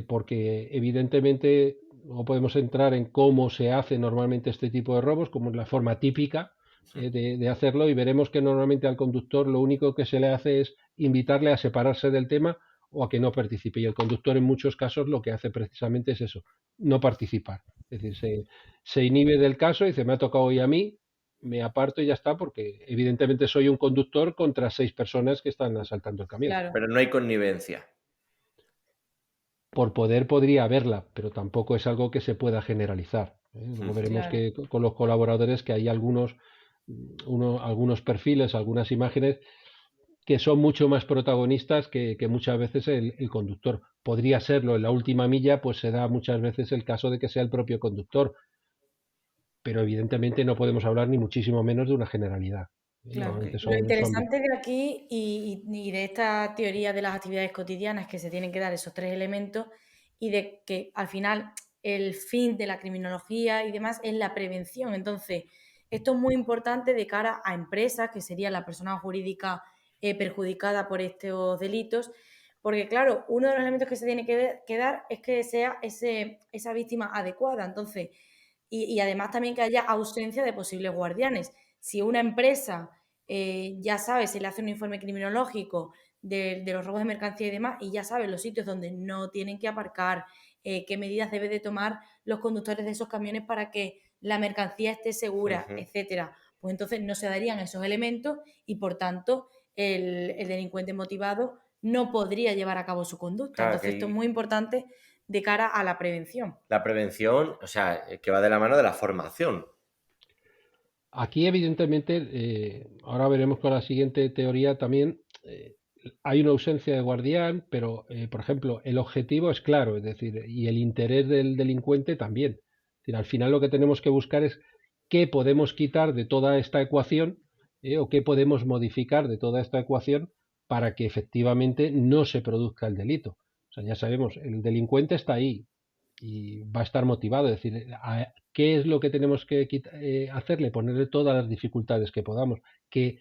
Speaker 2: Porque evidentemente no podemos entrar en cómo se hace normalmente este tipo de robos, como es la forma típica de hacerlo, y veremos que normalmente al conductor lo único que se le hace es invitarle a separarse del tema o a que no participe. Y el conductor en muchos casos lo que hace precisamente es eso, no participar. Es decir, se inhibe del caso y dice, me ha tocado hoy a mí, me aparto y ya está, porque evidentemente soy un conductor contra 6 personas que están asaltando el camión.
Speaker 4: Claro,
Speaker 1: Pero no hay connivencia.
Speaker 2: Por poder podría haberla, pero tampoco es algo que se pueda generalizar. Luego veremos
Speaker 4: claro.
Speaker 2: que con los colaboradores que hay algunos perfiles, algunas imágenes que son mucho más protagonistas que muchas veces el conductor. Podría serlo en la última milla, pues se da muchas veces el caso de que sea el propio conductor, pero evidentemente no podemos hablar ni muchísimo menos de una generalidad.
Speaker 4: Claro.
Speaker 1: Ok.
Speaker 2: Normalmente
Speaker 4: Lo
Speaker 2: son
Speaker 4: interesante de aquí y de esta teoría de las actividades cotidianas que se tienen que dar esos tres elementos y de que al final el fin de la criminología y demás es la prevención. Entonces, esto es muy importante de cara a empresas, que sería la persona jurídica perjudicada por estos delitos, porque claro, uno de los elementos que se tiene que dar es que sea esa víctima adecuada. Entonces, y además también que haya ausencia de posibles guardianes. Si una empresa, ya sabe, se le hace un informe criminológico de los robos de mercancía y demás, y ya sabe los sitios donde no tienen que aparcar, qué medidas debe de tomar los conductores de esos camiones para que la mercancía esté segura,
Speaker 1: Ujú.
Speaker 4: etcétera, pues entonces no se darían esos elementos y por tanto el delincuente motivado no podría llevar a cabo su conducta.
Speaker 1: Claro, que
Speaker 4: Entonces esto es muy importante de cara a la prevención.
Speaker 1: la prevención, o sea, que va de la mano de la formación.
Speaker 2: Aquí, evidentemente, ahora veremos con la siguiente teoría también, hay una ausencia de guardián, pero, por ejemplo, el objetivo es claro, es decir, y el interés del delincuente también. Es decir, al final lo que tenemos que buscar es qué podemos quitar de toda esta ecuación, o qué podemos modificar de toda esta ecuación para que efectivamente no se produzca el delito. O sea, ya sabemos, el delincuente está ahí, y va a estar motivado. Es decir, ¿qué es lo que tenemos que hacerle? Ponerle todas las dificultades que podamos. Que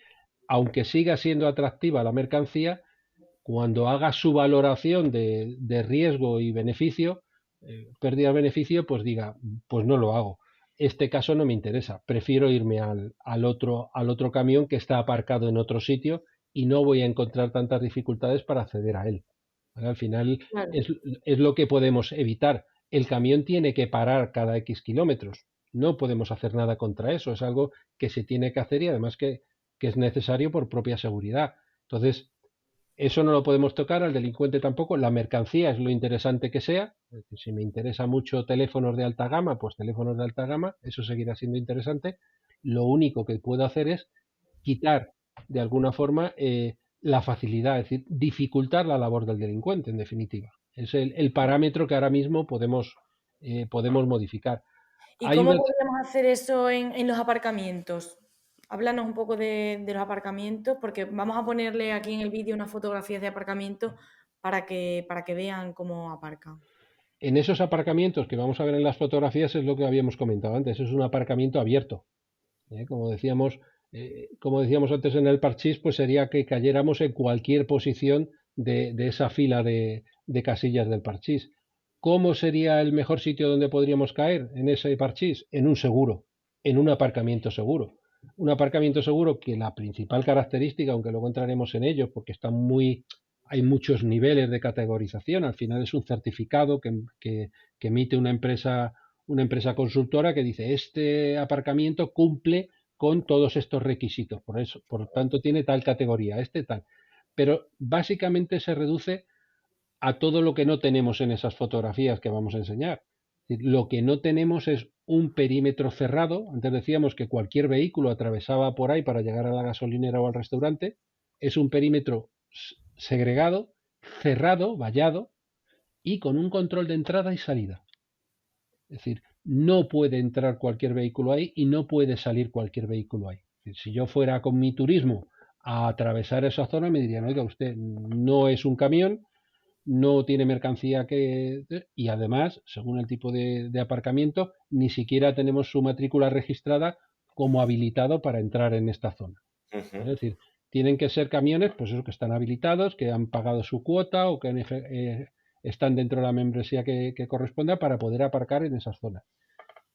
Speaker 2: aunque siga siendo atractiva la mercancía, cuando haga su valoración de riesgo y beneficio, pérdida-beneficio, pues diga, pues no lo hago. Este caso no me interesa, prefiero irme al otro camión que está aparcado en otro sitio y no voy a encontrar tantas dificultades para acceder a él. ¿Vale? Al final
Speaker 4: Claro.
Speaker 2: es lo que podemos evitar. El camión tiene que parar cada X kilómetros. No podemos hacer nada contra eso. Es algo que se tiene que hacer y además que es necesario por propia seguridad. Entonces, eso no lo podemos tocar, al delincuente tampoco. La mercancía es lo interesante que sea. Es decir, si me interesa mucho teléfonos de alta gama, pues teléfonos de alta gama, eso seguirá siendo interesante. Lo único que puedo hacer es quitar de alguna forma la facilidad, es decir, dificultar la labor del delincuente, en definitiva. Es el parámetro que ahora mismo podemos modificar.
Speaker 4: ¿Y
Speaker 2: Hay
Speaker 4: cómo
Speaker 2: una,
Speaker 4: podríamos hacer eso en los aparcamientos? Háblanos un poco de los aparcamientos, porque vamos a ponerle aquí en el vídeo unas fotografías de aparcamientos para que vean cómo aparcan.
Speaker 2: en esos aparcamientos que vamos a ver en las fotografías es lo que habíamos comentado antes, es un aparcamiento abierto. Como decíamos antes en el parchís, pues sería que cayéramos en cualquier posición de esa fila de casillas del parchís. ¿Cómo sería el mejor sitio donde podríamos caer en ese parchís? En un seguro, en un aparcamiento seguro. Un aparcamiento seguro que la principal característica, aunque luego entraremos en ello, porque hay muchos niveles de categorización, al final es un certificado que emite una empresa consultora que dice este aparcamiento cumple con todos estos requisitos, por tanto tiene tal categoría, este tal. Pero básicamente se reduce a todo lo que no tenemos en esas fotografías que vamos a enseñar. Lo que no tenemos es un perímetro cerrado. Antes decíamos que cualquier vehículo atravesaba por ahí para llegar a la gasolinera o al restaurante. Es un perímetro segregado, cerrado, vallado y con un control de entrada y salida. Es decir, no puede entrar cualquier vehículo ahí y no puede salir cualquier vehículo ahí. Es decir, si yo fuera con mi turismo a atravesar esa zona, me dirían, oiga, usted no es un camión, no tiene mercancía que... Y además, según el tipo de aparcamiento, ni siquiera tenemos su matrícula registrada como habilitado para entrar en esta zona. Es decir, tienen que ser camiones, pues eso, que están habilitados, que han pagado su cuota o que están dentro de la membresía que corresponda para poder aparcar en esas zonas.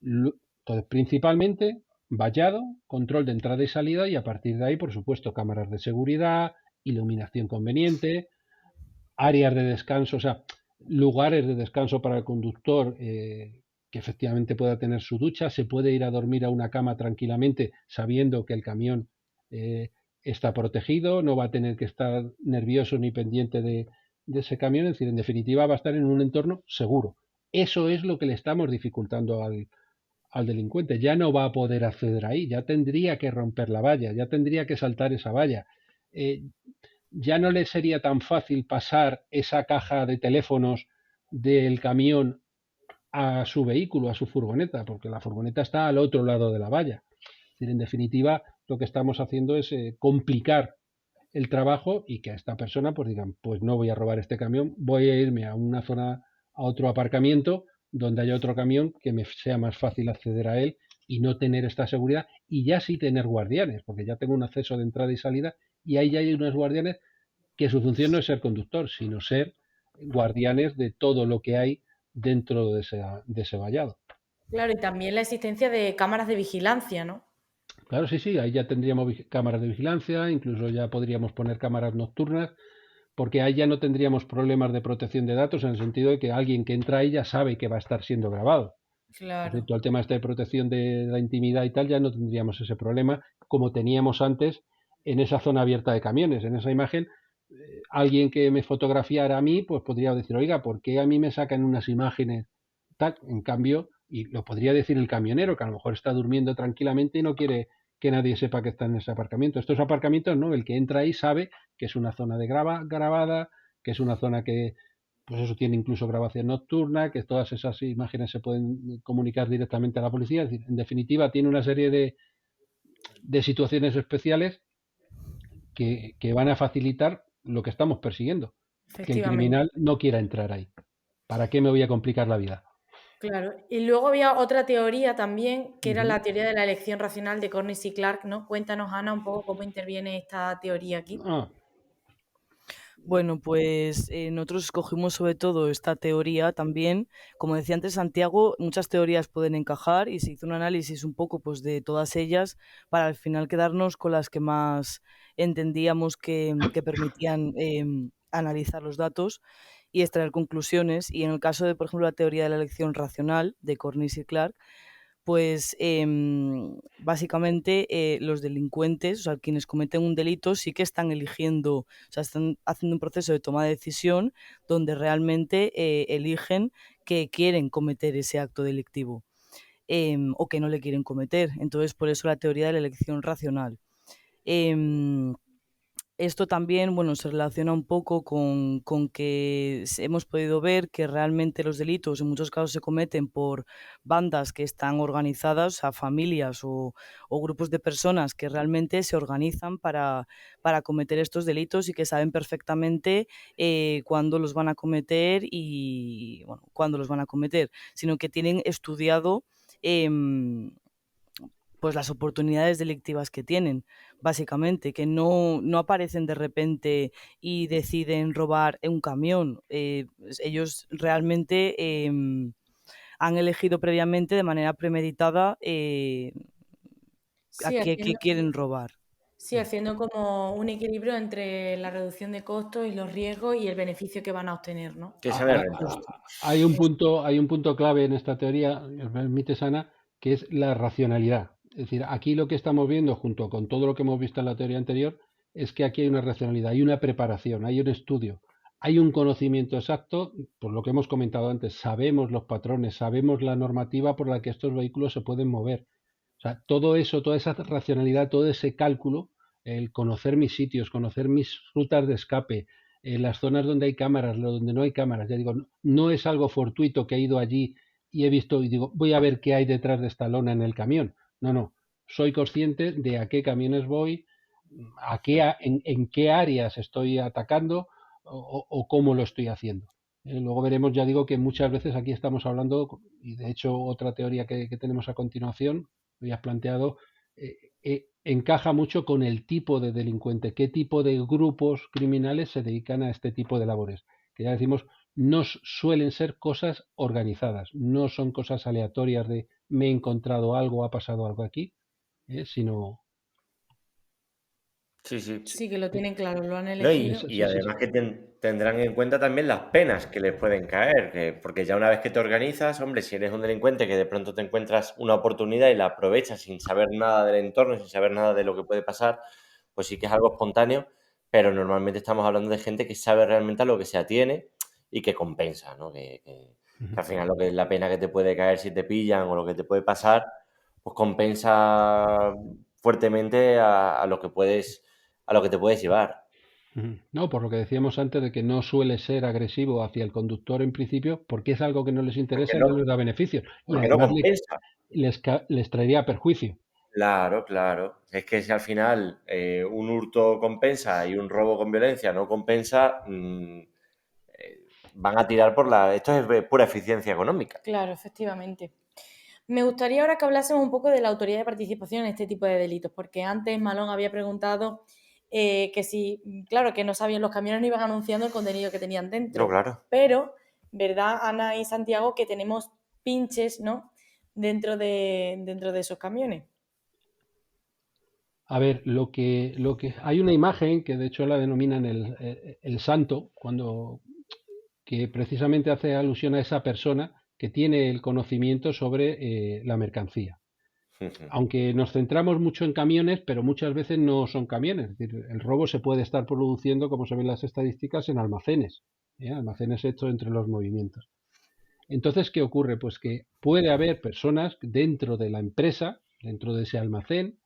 Speaker 2: Entonces, principalmente, vallado, control de entrada y salida y a partir de ahí, por supuesto, cámaras de seguridad, iluminación conveniente, áreas de descanso, o sea, lugares de descanso para el conductor que efectivamente pueda tener su ducha, se puede ir a dormir a una cama tranquilamente sabiendo que el camión está protegido, no va a tener que estar nervioso ni pendiente de ese camión, es decir, en definitiva va a estar en un entorno seguro. Eso es lo que le estamos dificultando al delincuente. Ya no va a poder acceder ahí, ya tendría que romper la valla, ya tendría que saltar esa valla. Ya no le sería tan fácil pasar esa caja de teléfonos del camión a su vehículo, a su furgoneta, porque la furgoneta está al otro lado de la valla. Es decir, en definitiva, lo que estamos haciendo es complicar el trabajo y que a esta persona pues digan, pues no voy a robar este camión, voy a irme a una zona, a otro aparcamiento donde haya otro camión que me sea más fácil acceder a él y no tener esta seguridad y ya sí tener guardianes, porque ya tengo un acceso de entrada y salida y ahí ya hay unos guardianes que su función no es ser conductor, sino ser guardianes de todo lo que hay dentro de ese vallado.
Speaker 4: Claro, y también la existencia de cámaras de vigilancia, ¿no?
Speaker 2: Claro, sí, sí, ahí ya tendríamos cámaras de vigilancia, incluso ya podríamos poner cámaras nocturnas, porque ahí ya no tendríamos problemas de protección de datos en el sentido de que alguien que entra ahí ya sabe que va a estar siendo grabado.
Speaker 4: Claro.
Speaker 2: Respecto al tema este de protección de la intimidad y tal, ya no tendríamos ese problema como teníamos antes en esa zona abierta de camiones. En esa imagen, alguien que me fotografiara a mí, pues podría decir, oiga, ¿por qué a mí me sacan unas imágenes tal? En cambio, y lo podría decir el camionero, que a lo mejor está durmiendo tranquilamente y no quiere que nadie sepa que está en ese aparcamiento. Estos aparcamientos, ¿no? El que entra ahí sabe que es una zona de grabada, que es una zona que, pues eso tiene incluso grabación nocturna, que todas esas imágenes se pueden comunicar directamente a la policía. Es decir, en definitiva, tiene una serie de situaciones especiales que van a facilitar lo que estamos persiguiendo. Que el criminal no quiera entrar ahí. ¿Para qué me voy a complicar la vida?
Speaker 4: Claro, y luego había otra teoría también, que era la teoría de la elección racional de Cornish y Clark, ¿no? Cuéntanos, Ana, un poco cómo interviene esta teoría aquí.
Speaker 3: Bueno, pues nosotros escogimos sobre todo esta teoría también. Como decía antes Santiago, muchas teorías pueden encajar y se hizo un análisis un poco pues, de todas ellas para al final quedarnos con las que más entendíamos que permitían analizar los datos y extraer conclusiones. Y en el caso de, por ejemplo, la teoría de la elección racional de Cornish y Clark, pues básicamente los delincuentes, o sea, quienes cometen un delito, sí que están eligiendo, o sea, están haciendo un proceso de toma de decisión donde realmente eligen que quieren cometer ese acto delictivo o que no le quieren cometer. Entonces, por eso la teoría de la elección racional. Esto también, bueno, se relaciona un poco con que hemos podido ver que realmente los delitos en muchos casos se cometen por bandas que están organizadas, o sea, familias o grupos de personas que realmente se organizan para cometer estos delitos y que saben perfectamente cuándo los van a cometer y, bueno, cuándo los van a cometer, sino que tienen estudiado pues las oportunidades delictivas que tienen, básicamente, que no aparecen de repente y deciden robar un camión. Ellos realmente han elegido previamente de manera premeditada a qué quieren robar.
Speaker 4: Sí, haciendo como un equilibrio entre la reducción de costos y los riesgos y el beneficio que van a obtener, ¿no?
Speaker 1: Que sale rentable.
Speaker 2: Hay un punto clave en esta teoría, me permites, Ana, que es la racionalidad. Es decir, aquí lo que estamos viendo, junto con todo lo que hemos visto en la teoría anterior, es que aquí hay una racionalidad, hay una preparación, hay un estudio, hay un conocimiento exacto, por lo que hemos comentado antes, sabemos los patrones, sabemos la normativa por la que estos vehículos se pueden mover. O sea, todo eso, toda esa racionalidad, todo ese cálculo, el conocer mis sitios, conocer mis rutas de escape, las zonas donde hay cámaras, donde no hay cámaras, ya digo, no es algo fortuito que he ido allí y he visto y digo, voy a ver qué hay detrás de esta lona en el camión. No, no, soy consciente de a qué camiones voy, en qué áreas estoy atacando o cómo lo estoy haciendo. Luego veremos, ya digo que muchas veces aquí estamos hablando, y de hecho otra teoría que tenemos a continuación, habías planteado, encaja mucho con el tipo de delincuente, qué tipo de grupos criminales se dedican a este tipo de labores. Que ya decimos, no suelen ser cosas organizadas, no son cosas aleatorias de me he encontrado algo, ha pasado algo aquí, sino...
Speaker 1: Sí, sí.
Speaker 4: Sí, que lo tienen claro, lo han
Speaker 1: No,
Speaker 4: elegido.
Speaker 1: y
Speaker 2: Sí, sí,
Speaker 1: además
Speaker 2: sí.
Speaker 1: que tendrán en cuenta también las penas que les pueden caer, porque ya una vez que te organizas, hombre, si eres un delincuente que de pronto te encuentras una oportunidad y la aprovechas sin saber nada del entorno, sin saber nada de lo que puede pasar, pues sí que es algo espontáneo, pero normalmente estamos hablando de gente que sabe realmente a lo que se atiene y que compensa, ¿no? Que al final lo que es la pena que te puede caer si te pillan o lo que te puede pasar, pues compensa fuertemente a lo que te puedes llevar.
Speaker 2: No, por lo que decíamos antes de que no suele ser agresivo hacia el conductor en principio, porque es algo que no les
Speaker 1: Porque
Speaker 2: interesa y
Speaker 1: no,
Speaker 2: no les da beneficios. Y
Speaker 1: porque no
Speaker 2: además
Speaker 1: compensa.
Speaker 2: les traería perjuicio.
Speaker 1: Claro, claro. Es que si al final un hurto compensa y un robo con violencia no compensa, van a tirar por la... Esto es pura eficiencia económica.
Speaker 4: Claro, efectivamente. Me gustaría ahora que hablásemos un poco de la autoridad de participación en este tipo de delitos, porque antes Malón había preguntado que si, claro, que no sabían, los camiones no iban anunciando el contenido que tenían
Speaker 1: No,
Speaker 4: dentro,
Speaker 1: claro.
Speaker 4: pero, ¿verdad, Ana y Santiago, que tenemos pinches, ¿no? Dentro de esos camiones.
Speaker 2: A ver, lo que hay una imagen que de hecho la denominan el santo, que precisamente hace alusión a esa persona que tiene el conocimiento sobre la mercancía. Aunque nos centramos mucho en camiones, pero muchas veces no son camiones. Es decir, el robo se puede estar produciendo, como se ven las estadísticas, en almacenes, almacenes hechos entre los movimientos. Entonces, ¿qué ocurre? Pues que puede haber personas dentro de la empresa, dentro de ese almacén,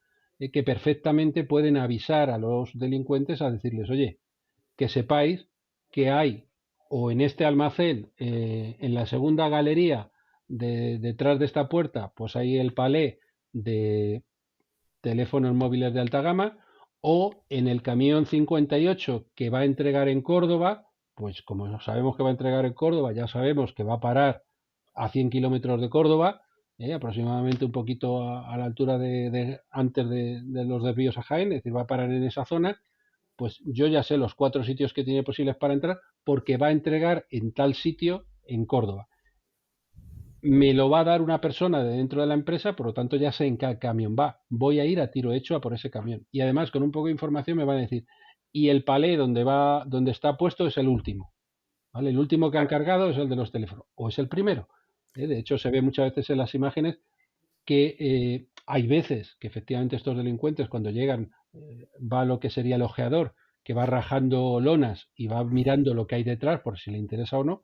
Speaker 2: que perfectamente pueden avisar a los delincuentes a decirles, oye, que sepáis que hay o en este almacén, en la segunda galería, detrás de esta puerta, pues hay el palé de teléfonos móviles de alta gama, o en el camión 58 que va a entregar en Córdoba, pues como sabemos que va a entregar en Córdoba, ya sabemos que va a parar a 100 kilómetros de Córdoba, aproximadamente un poquito a la altura antes de los desvíos a Jaén, es decir, va a parar en esa zona, pues yo ya sé los 4 sitios que tiene posibles para entrar porque va a entregar en tal sitio en Córdoba. Me lo va a dar una persona de dentro de la empresa, por lo tanto ya sé en qué camión va. Voy a ir a tiro hecho a por ese camión. Y además con un poco de información me va a decir, y el palé donde está puesto es el último. ¿Vale? El último que han cargado es el de los teléfonos, o es el primero. De hecho, se ve muchas veces en las imágenes que hay veces que efectivamente estos delincuentes cuando llegan va lo que sería el ojeador, que va rajando lonas y va mirando lo que hay detrás por si le interesa o no,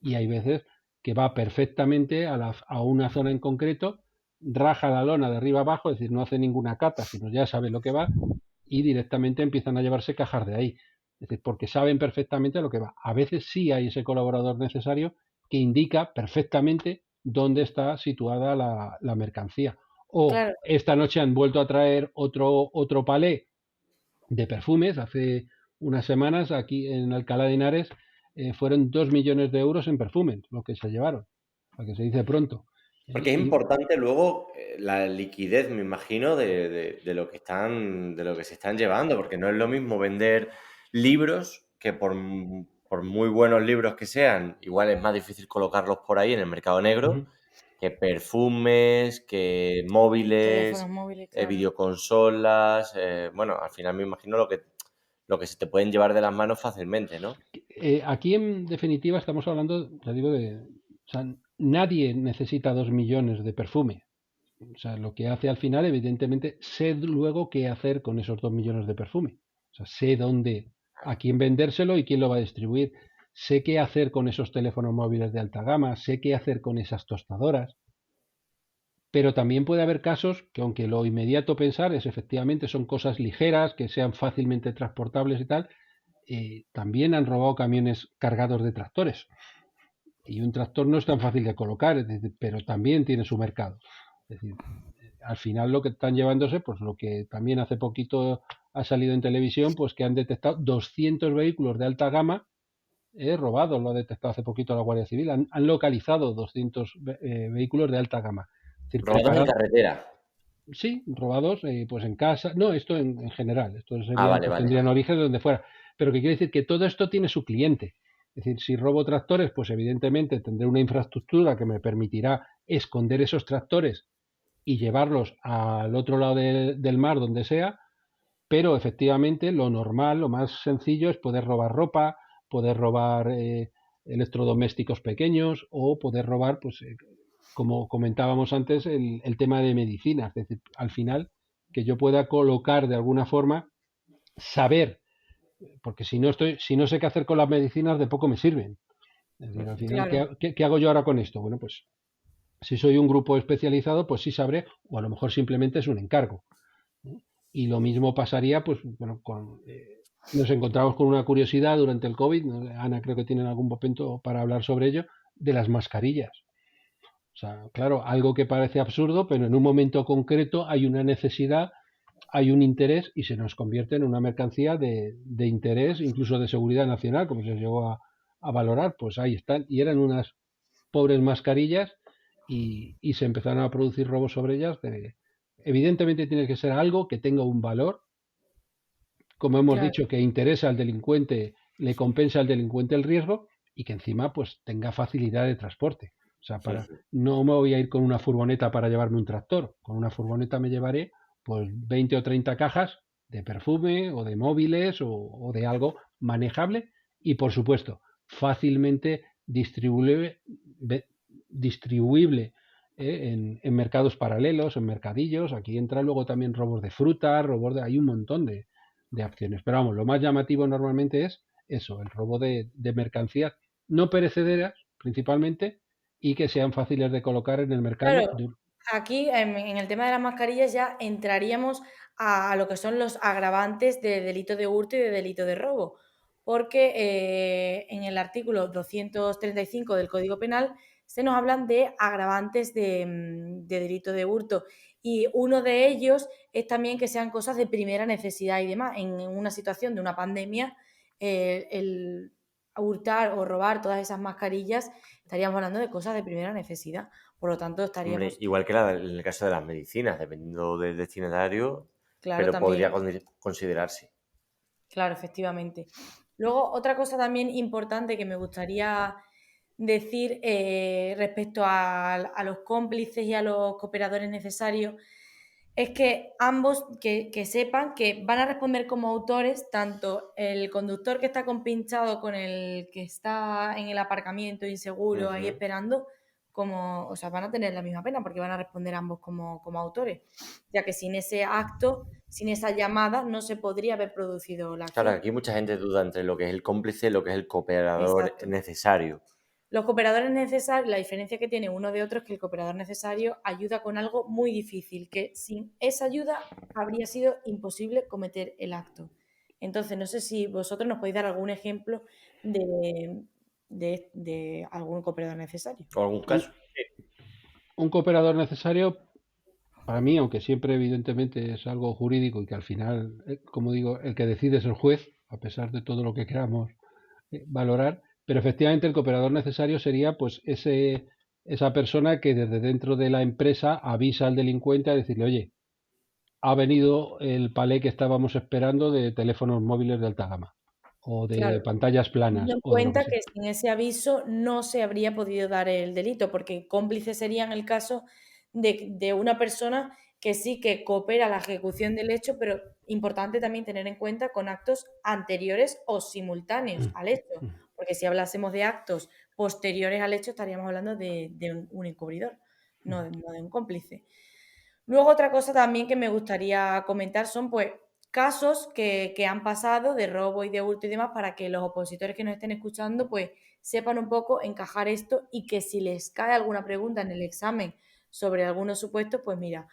Speaker 2: y hay veces que va perfectamente a una zona en concreto, raja la lona de arriba abajo, es decir, no hace ninguna cata, sino ya sabe lo que va y directamente empiezan a llevarse cajas de ahí. Es decir, porque saben perfectamente lo que va. A veces sí hay ese colaborador necesario que indica perfectamente dónde está situada la mercancía. O
Speaker 4: Claro,
Speaker 2: esta noche han vuelto a traer otro palé de perfumes. Hace unas semanas aquí en Alcalá de Henares fueron 2 millones de euros en perfumes, lo que se llevaron, para que se dice pronto.
Speaker 1: Porque es importante luego la liquidez, me imagino, de lo que de lo que se están llevando, porque no es lo mismo vender libros que por muy buenos libros que sean, igual es más difícil colocarlos por ahí en el mercado negro, que perfumes, que
Speaker 4: teléfonos
Speaker 1: móviles,
Speaker 4: móviles, claro.
Speaker 2: Uh-huh.
Speaker 1: videoconsolas, bueno, al final me imagino lo que se te pueden llevar de las manos fácilmente, ¿no?
Speaker 2: Aquí en definitiva estamos hablando, ya digo, o sea, nadie necesita 2 millones de perfume. O sea, lo que hace al final, evidentemente, sé luego qué hacer con esos 2 millones de perfume. O sea, sé dónde, a quién vendérselo y quién lo va a distribuir. sé qué hacer con esos teléfonos móviles de alta gama, sé qué hacer con esas tostadoras, pero también puede haber casos que aunque lo inmediato pensar es efectivamente son cosas ligeras, que sean fácilmente transportables y tal, también han robado camiones cargados de tractores. Y un tractor no es tan fácil de colocar, pero también tiene su mercado. Es decir, al final lo que están llevándose, pues lo que también hace poquito ha salido en televisión, pues que han detectado 200 vehículos de alta gama robados, lo ha detectado hace poquito la Guardia Civil, han localizado 200 vehículos de alta gama. Es decir,
Speaker 1: Robados en
Speaker 2: preparado,
Speaker 1: carretera.
Speaker 2: sí, robados pues en casa, no, esto en general, esto
Speaker 1: Ah,
Speaker 2: serían,
Speaker 1: vale,
Speaker 2: pues
Speaker 1: vale.
Speaker 2: tendrían origen de donde fuera, pero que quiere decir que todo esto tiene su cliente. Es decir, si robo tractores, pues evidentemente tendré una infraestructura que me permitirá esconder esos tractores y llevarlos al otro lado del mar, donde sea, pero efectivamente lo normal, lo más sencillo es poder robar ropa, poder robar electrodomésticos pequeños o poder robar, pues, como comentábamos antes, el tema de medicinas. Es decir, al final, que yo pueda colocar de alguna forma, saber, porque si no sé qué hacer con las medicinas, de poco me sirven. Es decir, al final,
Speaker 4: Claro,
Speaker 2: qué hago yo ahora con esto? Bueno, pues si soy un grupo especializado, pues sí sabré, o a lo mejor simplemente es un encargo. Y lo mismo pasaría, pues, bueno, nos encontramos con una curiosidad durante el COVID, ¿no? Ana creo que tiene algún momento para hablar sobre ello, de las mascarillas. O sea, claro, algo que parece absurdo, pero en un momento concreto hay una necesidad, hay un interés y se nos convierte en una mercancía de interés, incluso de seguridad nacional, como se llegó a valorar. Pues ahí están. Y eran unas pobres mascarillas y se empezaron a producir robos sobre ellas. Evidentemente tiene que ser algo que tenga un valor, como hemos
Speaker 4: claro,
Speaker 2: dicho, que interesa al delincuente, le compensa al delincuente el riesgo y que encima pues tenga facilidad de transporte. O sea, no me voy a ir con una furgoneta para llevarme un tractor. Con una furgoneta me llevaré pues 20 o 30 cajas de perfume o de móviles o de algo manejable y por supuesto fácilmente distribuible en mercados paralelos, en mercadillos. Aquí entra luego también robos de fruta, hay un montón de acciones. Pero vamos, lo más llamativo normalmente es eso, el robo de mercancías no perecederas principalmente y que sean fáciles de colocar en el mercado.
Speaker 4: claro. Aquí en el tema de las mascarillas ya entraríamos a lo que son los agravantes de delito de hurto y de delito de robo, porque en el artículo 235 del Código Penal se nos hablan de agravantes de delito de hurto y uno de ellos es también que sean cosas de primera necesidad y demás. En una situación de una pandemia, el hurtar o robar todas esas mascarillas estaríamos hablando de cosas de primera necesidad. Por lo tanto,
Speaker 1: Hombre,
Speaker 4: estaríamos,
Speaker 1: igual que en el caso de las medicinas, dependiendo del destinatario,
Speaker 4: claro,
Speaker 1: pero podría
Speaker 4: también,
Speaker 1: considerarse.
Speaker 4: claro, efectivamente. Luego, otra cosa también importante que me gustaría decir respecto a los cómplices y a los cooperadores necesarios es que ambos que sepan que van a responder como autores, tanto el conductor que está compinchado con el que está en el aparcamiento inseguro ahí
Speaker 1: Ujú.
Speaker 4: esperando, como, o sea, van a tener la misma pena porque van a responder ambos como autores, ya que sin ese acto, sin esa llamada, no se podría haber producido la
Speaker 1: Claro,
Speaker 4: acción.
Speaker 1: aquí mucha gente duda entre lo que es el cómplice y lo que es el cooperador
Speaker 4: Exacto.
Speaker 1: necesario.
Speaker 4: Los cooperadores necesarios, la diferencia que tiene uno de otro es que el cooperador necesario ayuda con algo muy difícil, que sin esa ayuda habría sido imposible cometer el acto. Entonces, no sé si vosotros nos podéis dar algún ejemplo de algún cooperador necesario.
Speaker 1: ¿O algún
Speaker 2: Un,
Speaker 1: caso?
Speaker 2: un cooperador necesario, para mí, aunque siempre evidentemente es algo jurídico y que al final, como digo, el que decide es el juez, a pesar de todo lo que queramos valorar, pero efectivamente el cooperador necesario sería pues esa persona que desde dentro de la empresa avisa al delincuente a decirle, oye, ha venido el palé que estábamos esperando de teléfonos móviles de alta gama o de
Speaker 4: Claro,
Speaker 2: pantallas
Speaker 4: teniendo
Speaker 2: planas
Speaker 4: en
Speaker 2: o de lo que
Speaker 4: cuenta
Speaker 2: sea.
Speaker 4: que sin ese aviso no se habría podido dar el delito, porque cómplice sería en el caso de una persona que sí que coopera a la ejecución del hecho, pero importante también tener en cuenta con actos anteriores o simultáneos al hecho, porque si hablásemos de actos posteriores al hecho estaríamos hablando de un encubridor, no de un cómplice. Luego otra cosa también que me gustaría comentar son pues casos que han pasado de robo y de hurto y demás para que los opositores que nos estén escuchando pues sepan un poco encajar esto y que si les cae alguna pregunta en el examen sobre algunos supuestos, pues mira,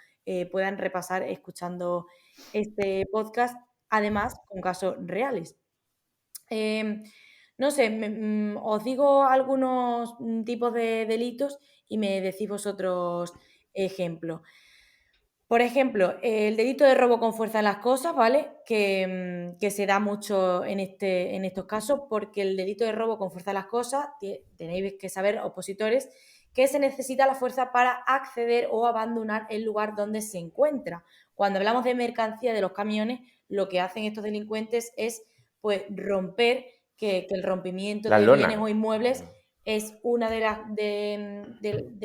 Speaker 4: puedan repasar escuchando este podcast, además con casos reales. No sé, os digo algunos tipos de delitos y me decís vosotros ejemplos. Por ejemplo, el delito de robo con fuerza en las cosas, ¿vale? Que se da mucho en estos casos, porque el delito de robo con fuerza en las cosas, tenéis que saber, opositores, que se necesita la fuerza para acceder o abandonar el lugar donde se encuentra. Cuando hablamos de mercancía de los camiones, lo que hacen estos delincuentes es pues romper, que el rompimiento
Speaker 1: Las
Speaker 4: de bienes
Speaker 1: lonas.
Speaker 4: o inmuebles es uno de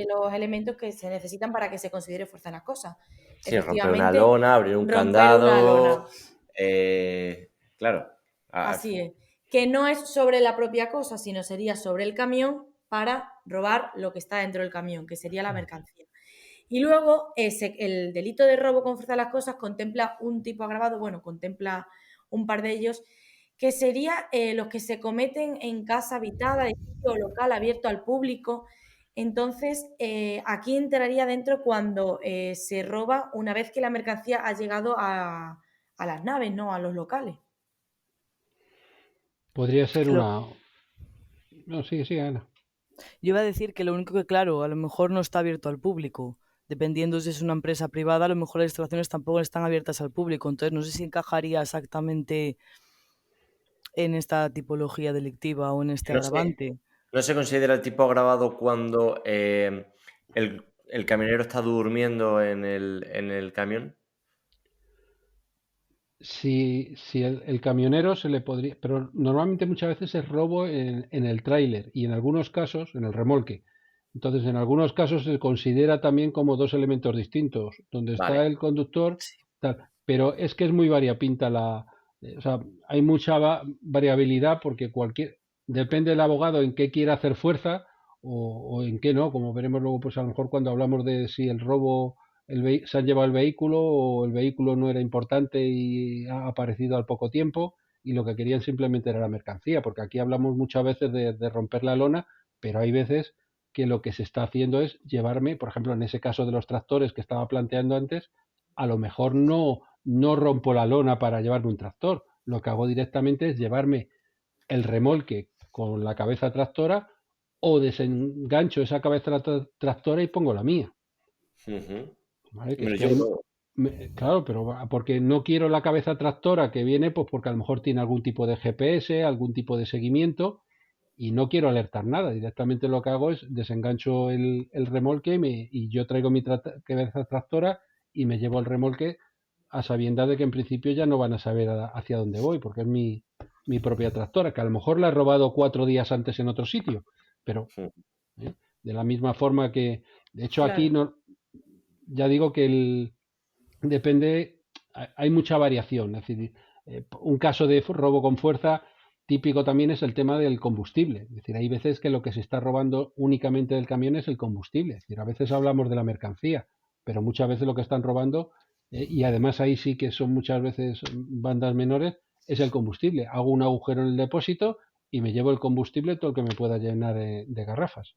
Speaker 4: los elementos que se necesitan para que se considere fuerza en las cosas.
Speaker 1: Sí, romper una
Speaker 4: Efectivamente,
Speaker 1: lona, abrir un
Speaker 4: romper una lona.
Speaker 1: candado. Claro.
Speaker 4: Así es. Que no es sobre la propia cosa, sino sería sobre el camión para robar lo que está dentro del camión, que sería la mercancía. Y luego, el delito de robo con fuerza de las cosas contempla un tipo agravado, bueno, contempla un par de ellos, que sería los que se cometen en casa habitada, edificio o local abierto al público. Entonces, aquí entraría dentro cuando se roba una vez que la mercancía ha llegado a las naves, ¿no? A los locales.
Speaker 2: Podría ser
Speaker 3: Claro,
Speaker 2: una... No, sí, sí, Ana.
Speaker 3: yo iba a decir que lo único que, claro, a lo mejor no está abierto al público. Dependiendo si es una empresa privada, a lo mejor las instalaciones tampoco están abiertas al público. Entonces, no sé si encajaría exactamente en esta tipología delictiva o en este
Speaker 1: No sé,
Speaker 3: agravante.
Speaker 1: no se considera el tipo agravado cuando el camionero está durmiendo en el camión.
Speaker 2: Si el camionero se le podría... Pero normalmente muchas veces es robo en el tráiler y en algunos casos en el remolque. Entonces, en algunos casos se considera también como dos elementos distintos, donde está
Speaker 1: Vale.
Speaker 2: el conductor,
Speaker 3: Sí.
Speaker 2: tal. Pero es que es muy variopinta o sea, hay mucha variabilidad porque depende del abogado en qué quiera hacer fuerza o en qué no, como veremos luego, pues a lo mejor cuando hablamos de si el robo se han llevado el vehículo o el vehículo no era importante y ha aparecido al poco tiempo y lo que querían simplemente era la mercancía, porque aquí hablamos muchas veces de romper la lona, pero hay veces que lo que se está haciendo es llevarme, por ejemplo, en ese caso de los tractores que estaba planteando antes, a lo mejor no rompo la lona para llevarme un tractor, lo que hago directamente es llevarme el remolque con la cabeza tractora o desengancho esa cabeza tractora y pongo la mía.
Speaker 1: Ujú.
Speaker 2: ¿Vale? Que
Speaker 1: Me
Speaker 2: es
Speaker 1: lo
Speaker 2: que
Speaker 1: llevo todo.
Speaker 2: claro, pero porque no quiero la cabeza tractora que viene, pues porque a lo mejor tiene algún tipo de GPS, algún tipo de seguimiento y no quiero alertar nada. Directamente lo que hago es desengancho el remolque y yo traigo mi cabeza tractora y me llevo el remolque a sabiendas de que en principio ya no van a saber hacia dónde voy, porque es mi propia tractora, que a lo mejor la he robado 4 días antes en otro sitio, pero
Speaker 1: Ujú.
Speaker 2: de la misma forma que, de hecho, aquí
Speaker 4: Claro.
Speaker 2: no, ya digo que depende, hay mucha variación. Es decir, un caso de robo con fuerza típico también es el tema del combustible. Es decir, hay veces que lo que se está robando únicamente del camión es el combustible. Es decir, a veces hablamos de la mercancía, pero muchas veces lo que están robando, y además ahí sí que son muchas veces bandas menores, es el combustible. Hago un agujero en el depósito y me llevo el combustible todo el que me pueda llenar de garrafas.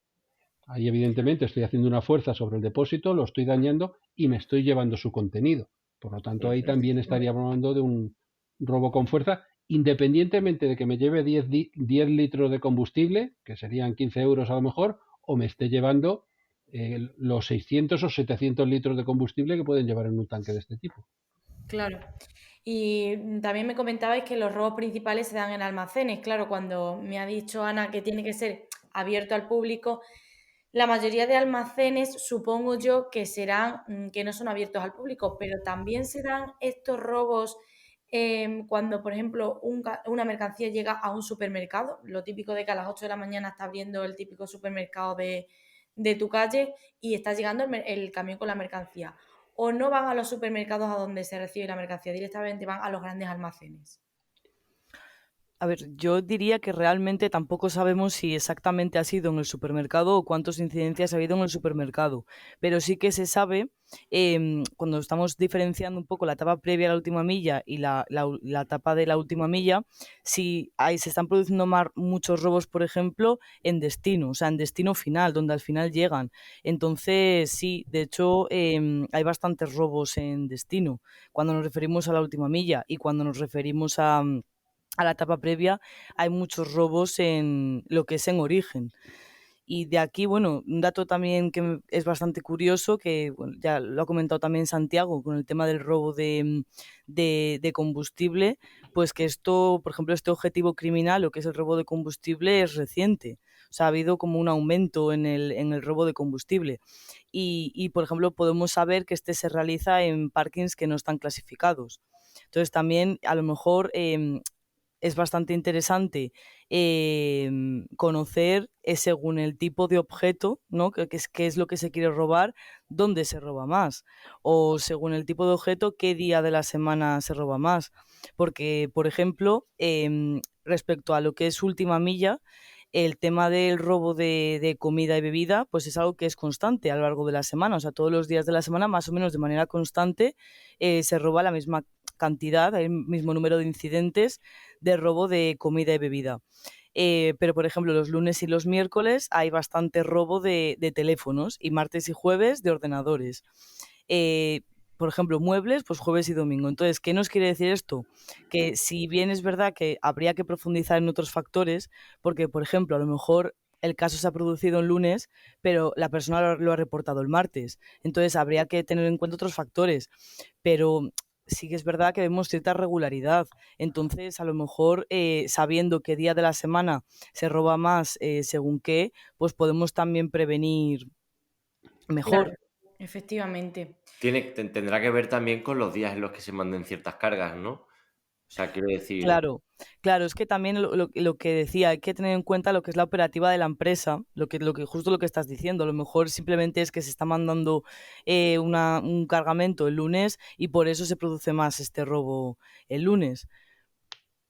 Speaker 2: Ahí evidentemente estoy haciendo una fuerza sobre el depósito, lo estoy dañando y me estoy llevando su contenido. Por lo tanto, ahí
Speaker 1: Ujú.
Speaker 2: también estaría hablando de un robo con fuerza, independientemente de que me lleve 10 litros de combustible, que serían 15 euros a lo mejor, o me esté llevando los 600 o 700 litros de combustible que pueden llevar en un tanque de este tipo.
Speaker 4: Claro. Y también me comentabais que los robos principales se dan en almacenes. Claro, cuando me ha dicho Ana que tiene que ser abierto al público, la mayoría de almacenes supongo yo que serán, que no son abiertos al público, pero también se dan estos robos cuando, por ejemplo, una mercancía llega a un supermercado. Lo típico de que a las 8 de la mañana está abriendo el típico supermercado de tu calle y está llegando el camión con la mercancía. O no van a los supermercados a donde se recibe la mercancía, directamente van a los grandes almacenes.
Speaker 3: A ver, yo diría que realmente tampoco sabemos si exactamente ha sido en el supermercado o cuántas incidencias ha habido en el supermercado, pero sí que se sabe, cuando estamos diferenciando un poco la etapa previa a la última milla y la etapa de la última milla, si se están produciendo muchos robos, por ejemplo, en destino, o sea, en destino final, donde al final llegan. Entonces, sí, de hecho, hay bastantes robos en destino cuando nos referimos a la última milla, y cuando nos referimos a la etapa previa, hay muchos robos en lo que es en origen. Y de aquí, bueno, un dato también que es bastante curioso, que bueno, ya lo ha comentado también Santiago con el tema del robo de combustible, pues que esto, por ejemplo, este objetivo criminal, lo que es el robo de combustible, es reciente. O sea, ha habido como un aumento en el robo de combustible. Y, por ejemplo, podemos saber que este se realiza en parkings que no están clasificados. Entonces, también, a lo mejor, es bastante interesante conocer según el tipo de objeto, ¿no? Qué es lo que se quiere robar, dónde se roba más, o según el tipo de objeto, qué día de la semana se roba más. Porque, por ejemplo, respecto a lo que es última milla, el tema del robo de comida y bebida, pues es algo que es constante a lo largo de la semana. O sea, todos los días de la semana, más o menos de manera constante, se roba la misma cantidad, el mismo número de incidentes de robo de comida y bebida. Pero, por ejemplo, los lunes y los miércoles hay bastante robo de teléfonos, y martes y jueves de ordenadores. Por ejemplo, muebles, pues jueves y domingo. Entonces, ¿qué nos quiere decir esto? Que si bien es verdad que habría que profundizar en otros factores, porque, por ejemplo, a lo mejor el caso se ha producido el lunes, pero la persona lo ha reportado el martes. Entonces, habría que tener en cuenta otros factores. Pero sí que es verdad que vemos cierta regularidad. Entonces, a lo mejor, sabiendo qué día de la semana se roba más, según qué, pues podemos también prevenir mejor.
Speaker 4: Claro, efectivamente.
Speaker 1: Tendrá que ver también con los días en los que se manden ciertas cargas, ¿no? O sea, quiero decir,
Speaker 3: Claro, claro, es que también lo que decía, hay que tener en cuenta lo que es la operativa de la empresa, justo lo que estás diciendo. A lo mejor simplemente es que se está mandando un cargamento el lunes, y por eso se produce más este robo el lunes.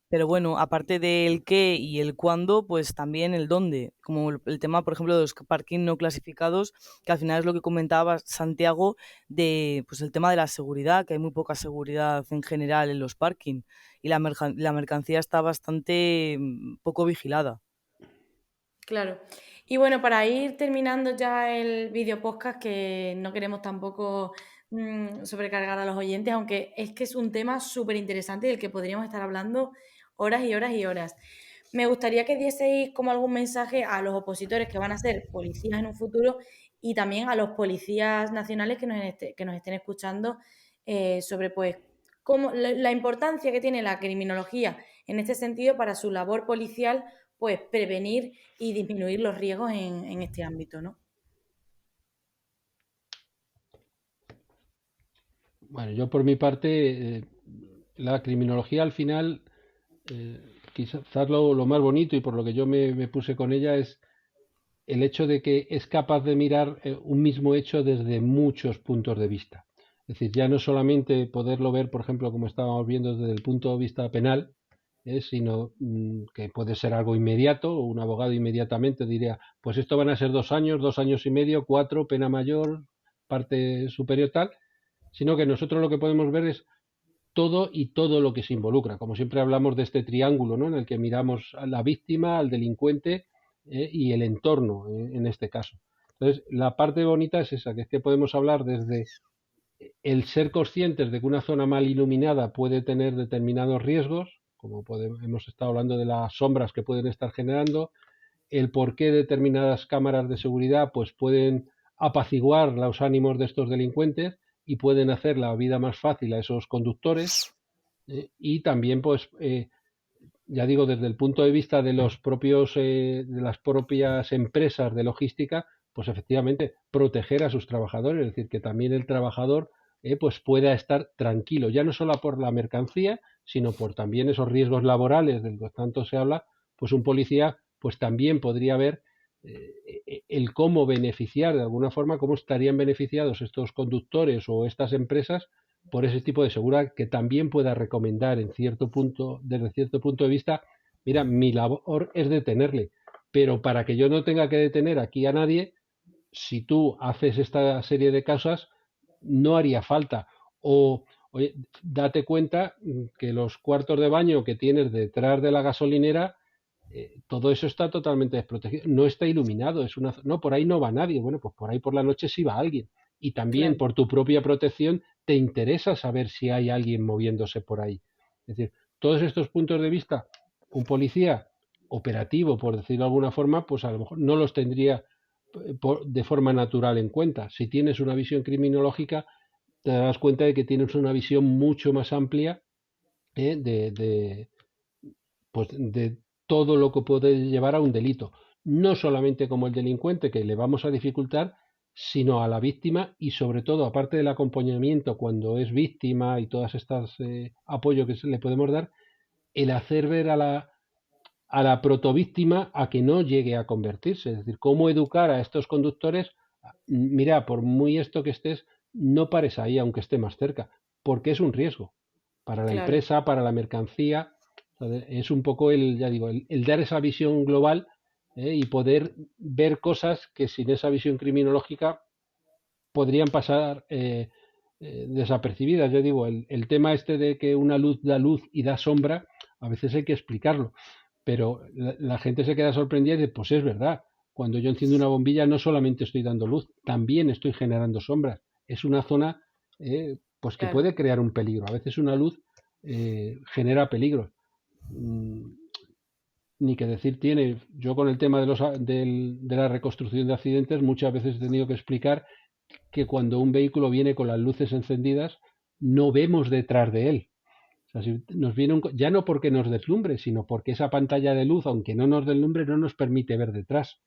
Speaker 3: Pero bueno, aparte del qué y el cuándo, pues también el dónde, como el tema, por ejemplo, de los parking no clasificados, que al final es lo que comentaba Santiago, de pues el tema de la seguridad, que hay muy poca seguridad en general en los parking, y la mercancía está bastante poco vigilada.
Speaker 4: Claro. Y bueno, para ir terminando ya el video podcast, que no queremos tampoco sobrecargar a los oyentes, aunque es que es un tema súper interesante del que podríamos estar hablando horas y horas y horas. Me gustaría que dieseis como algún mensaje a los opositores que van a ser policías en un futuro, y también a los policías nacionales que nos estén escuchando, sobre pues la importancia que tiene la criminología en este sentido para su labor policial, pues prevenir y disminuir los riesgos en este ámbito, ¿no?
Speaker 2: Bueno, yo por mi parte, la criminología al final, eh, quizás lo más bonito y por lo que yo me puse con ella es el hecho de que es capaz de mirar un mismo hecho desde muchos puntos de vista. Es decir, ya no solamente poderlo ver, por ejemplo, como estábamos viendo desde el punto de vista penal, sino que puede ser algo inmediato. Un abogado inmediatamente diría, pues esto van a ser 2 años, 2 años y medio, 4, pena mayor, parte superior tal, sino que nosotros lo que podemos ver es todo y todo lo que se involucra. Como siempre hablamos de este triángulo, ¿no? En el que miramos a la víctima, al delincuente y el entorno, en este caso. Entonces, la parte bonita es esa, que es que podemos hablar desde el ser conscientes de que una zona mal iluminada puede tener determinados riesgos, como hemos estado hablando de las sombras que pueden estar generando, el por qué determinadas cámaras de seguridad pues pueden apaciguar los ánimos de estos delincuentes y pueden hacer la vida más fácil a esos conductores, y también pues ya digo desde el punto de vista de los propios de las propias empresas de logística, pues efectivamente proteger a sus trabajadores, es decir, que también el trabajador pues pueda estar tranquilo, ya no solo por la mercancía, sino por también esos riesgos laborales del que tanto se habla. Pues un policía pues también podría ver el cómo beneficiar de alguna forma, cómo estarían beneficiados estos conductores o estas empresas por ese tipo de seguridad, que también pueda recomendar en cierto punto, desde cierto punto de vista, mira, mi labor es detenerle, pero para que yo no tenga que detener aquí a nadie, si tú haces esta serie de cosas, no haría falta. O, oye, date cuenta que los cuartos de baño que tienes detrás de la gasolinera, todo eso está totalmente desprotegido, no está iluminado, es una, no, por ahí no va nadie, bueno, pues por ahí por la noche sí va alguien. Y también
Speaker 4: Claro,
Speaker 2: por tu propia protección te interesa saber si hay alguien moviéndose por ahí. Es decir, todos estos puntos de vista, un policía operativo, por decirlo de alguna forma, pues a lo mejor no los tendría de forma natural en cuenta. Si tienes una visión criminológica, te darás cuenta de que tienes una visión mucho más amplia pues de todo lo que puede llevar a un delito. No solamente como el delincuente, que le vamos a dificultar, sino a la víctima y sobre todo, aparte del acompañamiento cuando es víctima y todas estas apoyos que se le podemos dar, el hacer ver a la protovíctima a que no llegue a convertirse. Es decir, cómo educar a estos conductores. Mira, por muy esto que estés, no pares ahí aunque esté más cerca, porque es un riesgo para la
Speaker 4: claro,
Speaker 2: empresa, para la mercancía. Es un poco ya digo, el dar esa visión global y poder ver cosas que sin esa visión criminológica podrían pasar desapercibidas. Yo digo, el tema este de que una luz da luz y da sombra, a veces hay que explicarlo, pero la gente se queda sorprendida y dice, pues es verdad, cuando yo enciendo una bombilla no solamente estoy dando luz, también estoy generando sombras. Es una zona pues que
Speaker 4: claro.
Speaker 2: puede crear un peligro. A veces una luz genera peligros. Ni que decir tiene, yo con el tema de la reconstrucción de accidentes muchas veces he tenido que explicar que cuando un vehículo viene con las luces encendidas no vemos detrás de él. O sea, si nos viene ya no porque nos deslumbre, sino porque esa pantalla de luz, aunque no nos deslumbre, no nos permite ver detrás.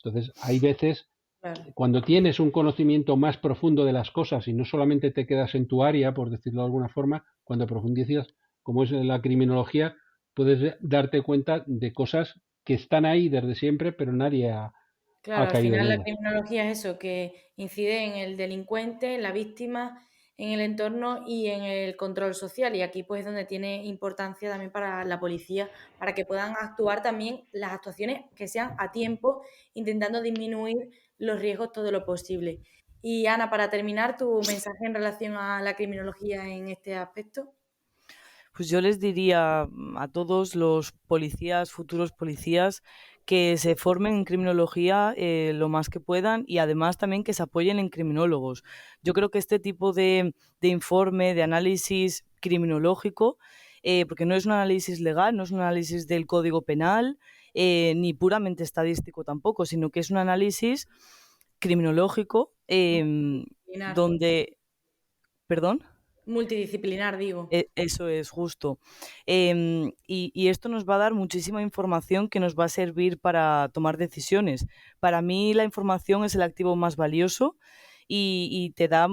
Speaker 2: Entonces, hay veces,
Speaker 4: Claro.
Speaker 2: cuando tienes un conocimiento más profundo de las cosas y no solamente te quedas en tu área, por decirlo de alguna forma, cuando profundizas, como es en la criminología, puedes darte cuenta de cosas que están ahí desde siempre, pero nadie ha
Speaker 4: Claro, al
Speaker 2: caído en
Speaker 4: final la
Speaker 2: ellas.
Speaker 4: criminología es eso, que incide en el delincuente, en la víctima, en el entorno y en el control social. Y aquí pues es donde tiene importancia también para la policía, para que puedan actuar también las actuaciones que sean a tiempo, intentando disminuir los riesgos todo lo posible. Y Ana, para terminar, tu mensaje en relación a la criminología en este aspecto.
Speaker 3: Pues yo les diría a todos los policías, futuros policías, que se formen en criminología lo más que puedan y además también que se apoyen en criminólogos. Yo creo que este tipo de informe, de análisis criminológico, porque no es un análisis legal, no es un análisis del Código Penal, ni puramente estadístico tampoco, sino que es un análisis criminológico
Speaker 4: Multidisciplinar,
Speaker 3: donde... ¿Perdón?
Speaker 4: multidisciplinar digo.
Speaker 3: Eso es justo. Y esto nos va a dar muchísima información que nos va a servir para tomar decisiones. Para mí la información es el activo más valioso y te da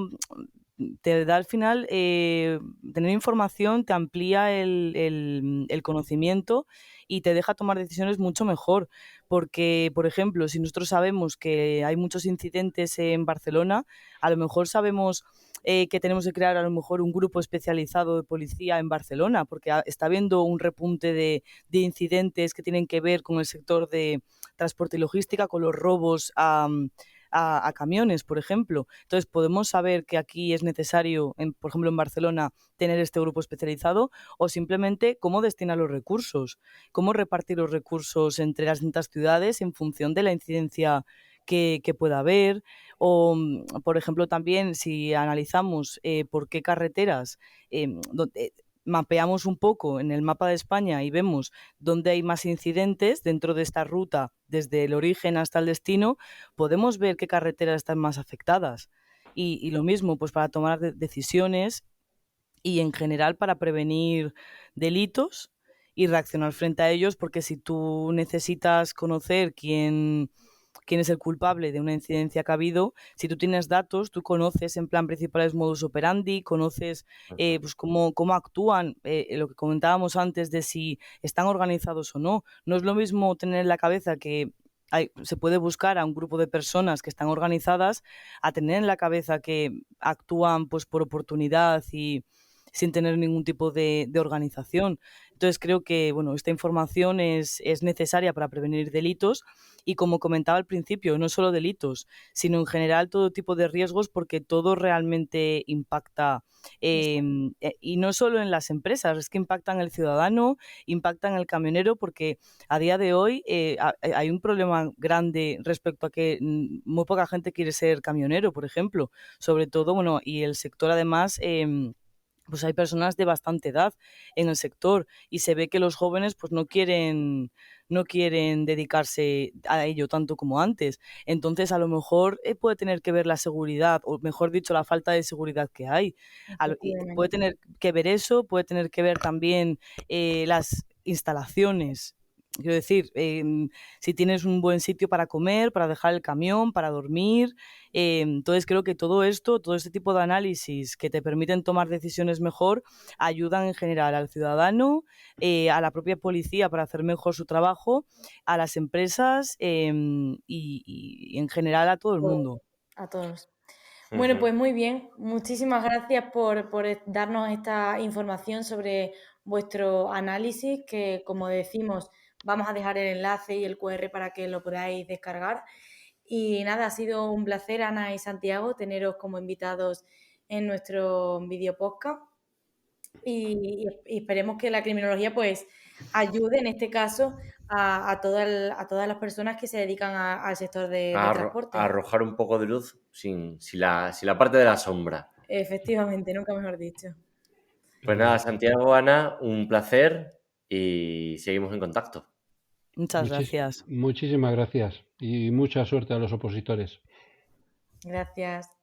Speaker 3: al final, tener información te amplía el conocimiento y te deja tomar decisiones mucho mejor. Porque, por ejemplo, si nosotros sabemos que hay muchos incidentes en Barcelona, a lo mejor sabemos que tenemos que crear a lo mejor un grupo especializado de policía en Barcelona, porque está habiendo un repunte de incidentes que tienen que ver con el sector de transporte y logística, con los robos a camiones, por ejemplo. Entonces, podemos saber que aquí es necesario, por ejemplo, en Barcelona, tener este grupo especializado o simplemente cómo destinar los recursos, cómo repartir los recursos entre las distintas ciudades en función de la incidencia que pueda haber. O, por ejemplo, también si analizamos por qué carreteras, mapeamos un poco en el mapa de España y vemos dónde hay más incidentes dentro de esta ruta, desde el origen hasta el destino, podemos ver qué carreteras están más afectadas. Y lo mismo, pues para tomar decisiones y en general para prevenir delitos y reaccionar frente a ellos, porque si tú necesitas conocer quién es el culpable de una incidencia que ha habido, si tú tienes datos, tú conoces en plan principales modus operandi, conoces
Speaker 1: Ujú.
Speaker 3: pues cómo actúan, lo que comentábamos antes de si están organizados o no. No es lo mismo tener en la cabeza que se puede buscar a un grupo de personas que están organizadas a tener en la cabeza que actúan pues por oportunidad sin tener ningún tipo de organización. Entonces creo que bueno, esta información es necesaria para prevenir delitos y, como comentaba al principio, no solo delitos, sino en general todo tipo de riesgos, porque todo realmente impacta, y no solo en las empresas, es que impacta en el ciudadano, impacta en el camionero, porque a día de hoy hay un problema grande respecto a que muy poca gente quiere ser camionero, por ejemplo, sobre todo, bueno, y el sector además... pues hay personas de bastante edad en el sector y se ve que los jóvenes pues no quieren dedicarse a ello tanto como antes. Entonces, a lo mejor puede tener que ver la seguridad, o mejor dicho, la falta de seguridad que hay. Y puede
Speaker 4: Efectivamente.
Speaker 3: tener que ver eso, puede tener que ver también las instalaciones. Quiero decir, si tienes un buen sitio para comer, para dejar el camión, para dormir. Entonces creo que todo esto, todo este tipo de análisis que te permiten tomar decisiones mejor, ayudan en general al ciudadano, a la propia policía para hacer mejor su trabajo, a las empresas, y en general a todo el mundo.
Speaker 4: A todos. Bueno,
Speaker 1: Ujú.
Speaker 4: pues muy bien. Muchísimas gracias por darnos esta información sobre vuestro análisis, que como decimos, vamos a dejar el enlace y el QR para que lo podáis descargar. Y nada, ha sido un placer, Ana y Santiago, teneros como invitados en nuestro video podcast. Y esperemos que la criminología pues ayude en este caso a todas las personas que se dedican al sector del
Speaker 1: A
Speaker 4: transporte.
Speaker 1: arrojar un poco de luz sin la parte de la sombra.
Speaker 4: Efectivamente, nunca mejor dicho.
Speaker 1: Pues nada, Santiago, Ana, un placer y seguimos en contacto.
Speaker 3: Muchas gracias.
Speaker 2: Muchísimas gracias y mucha suerte a los opositores.
Speaker 4: Gracias.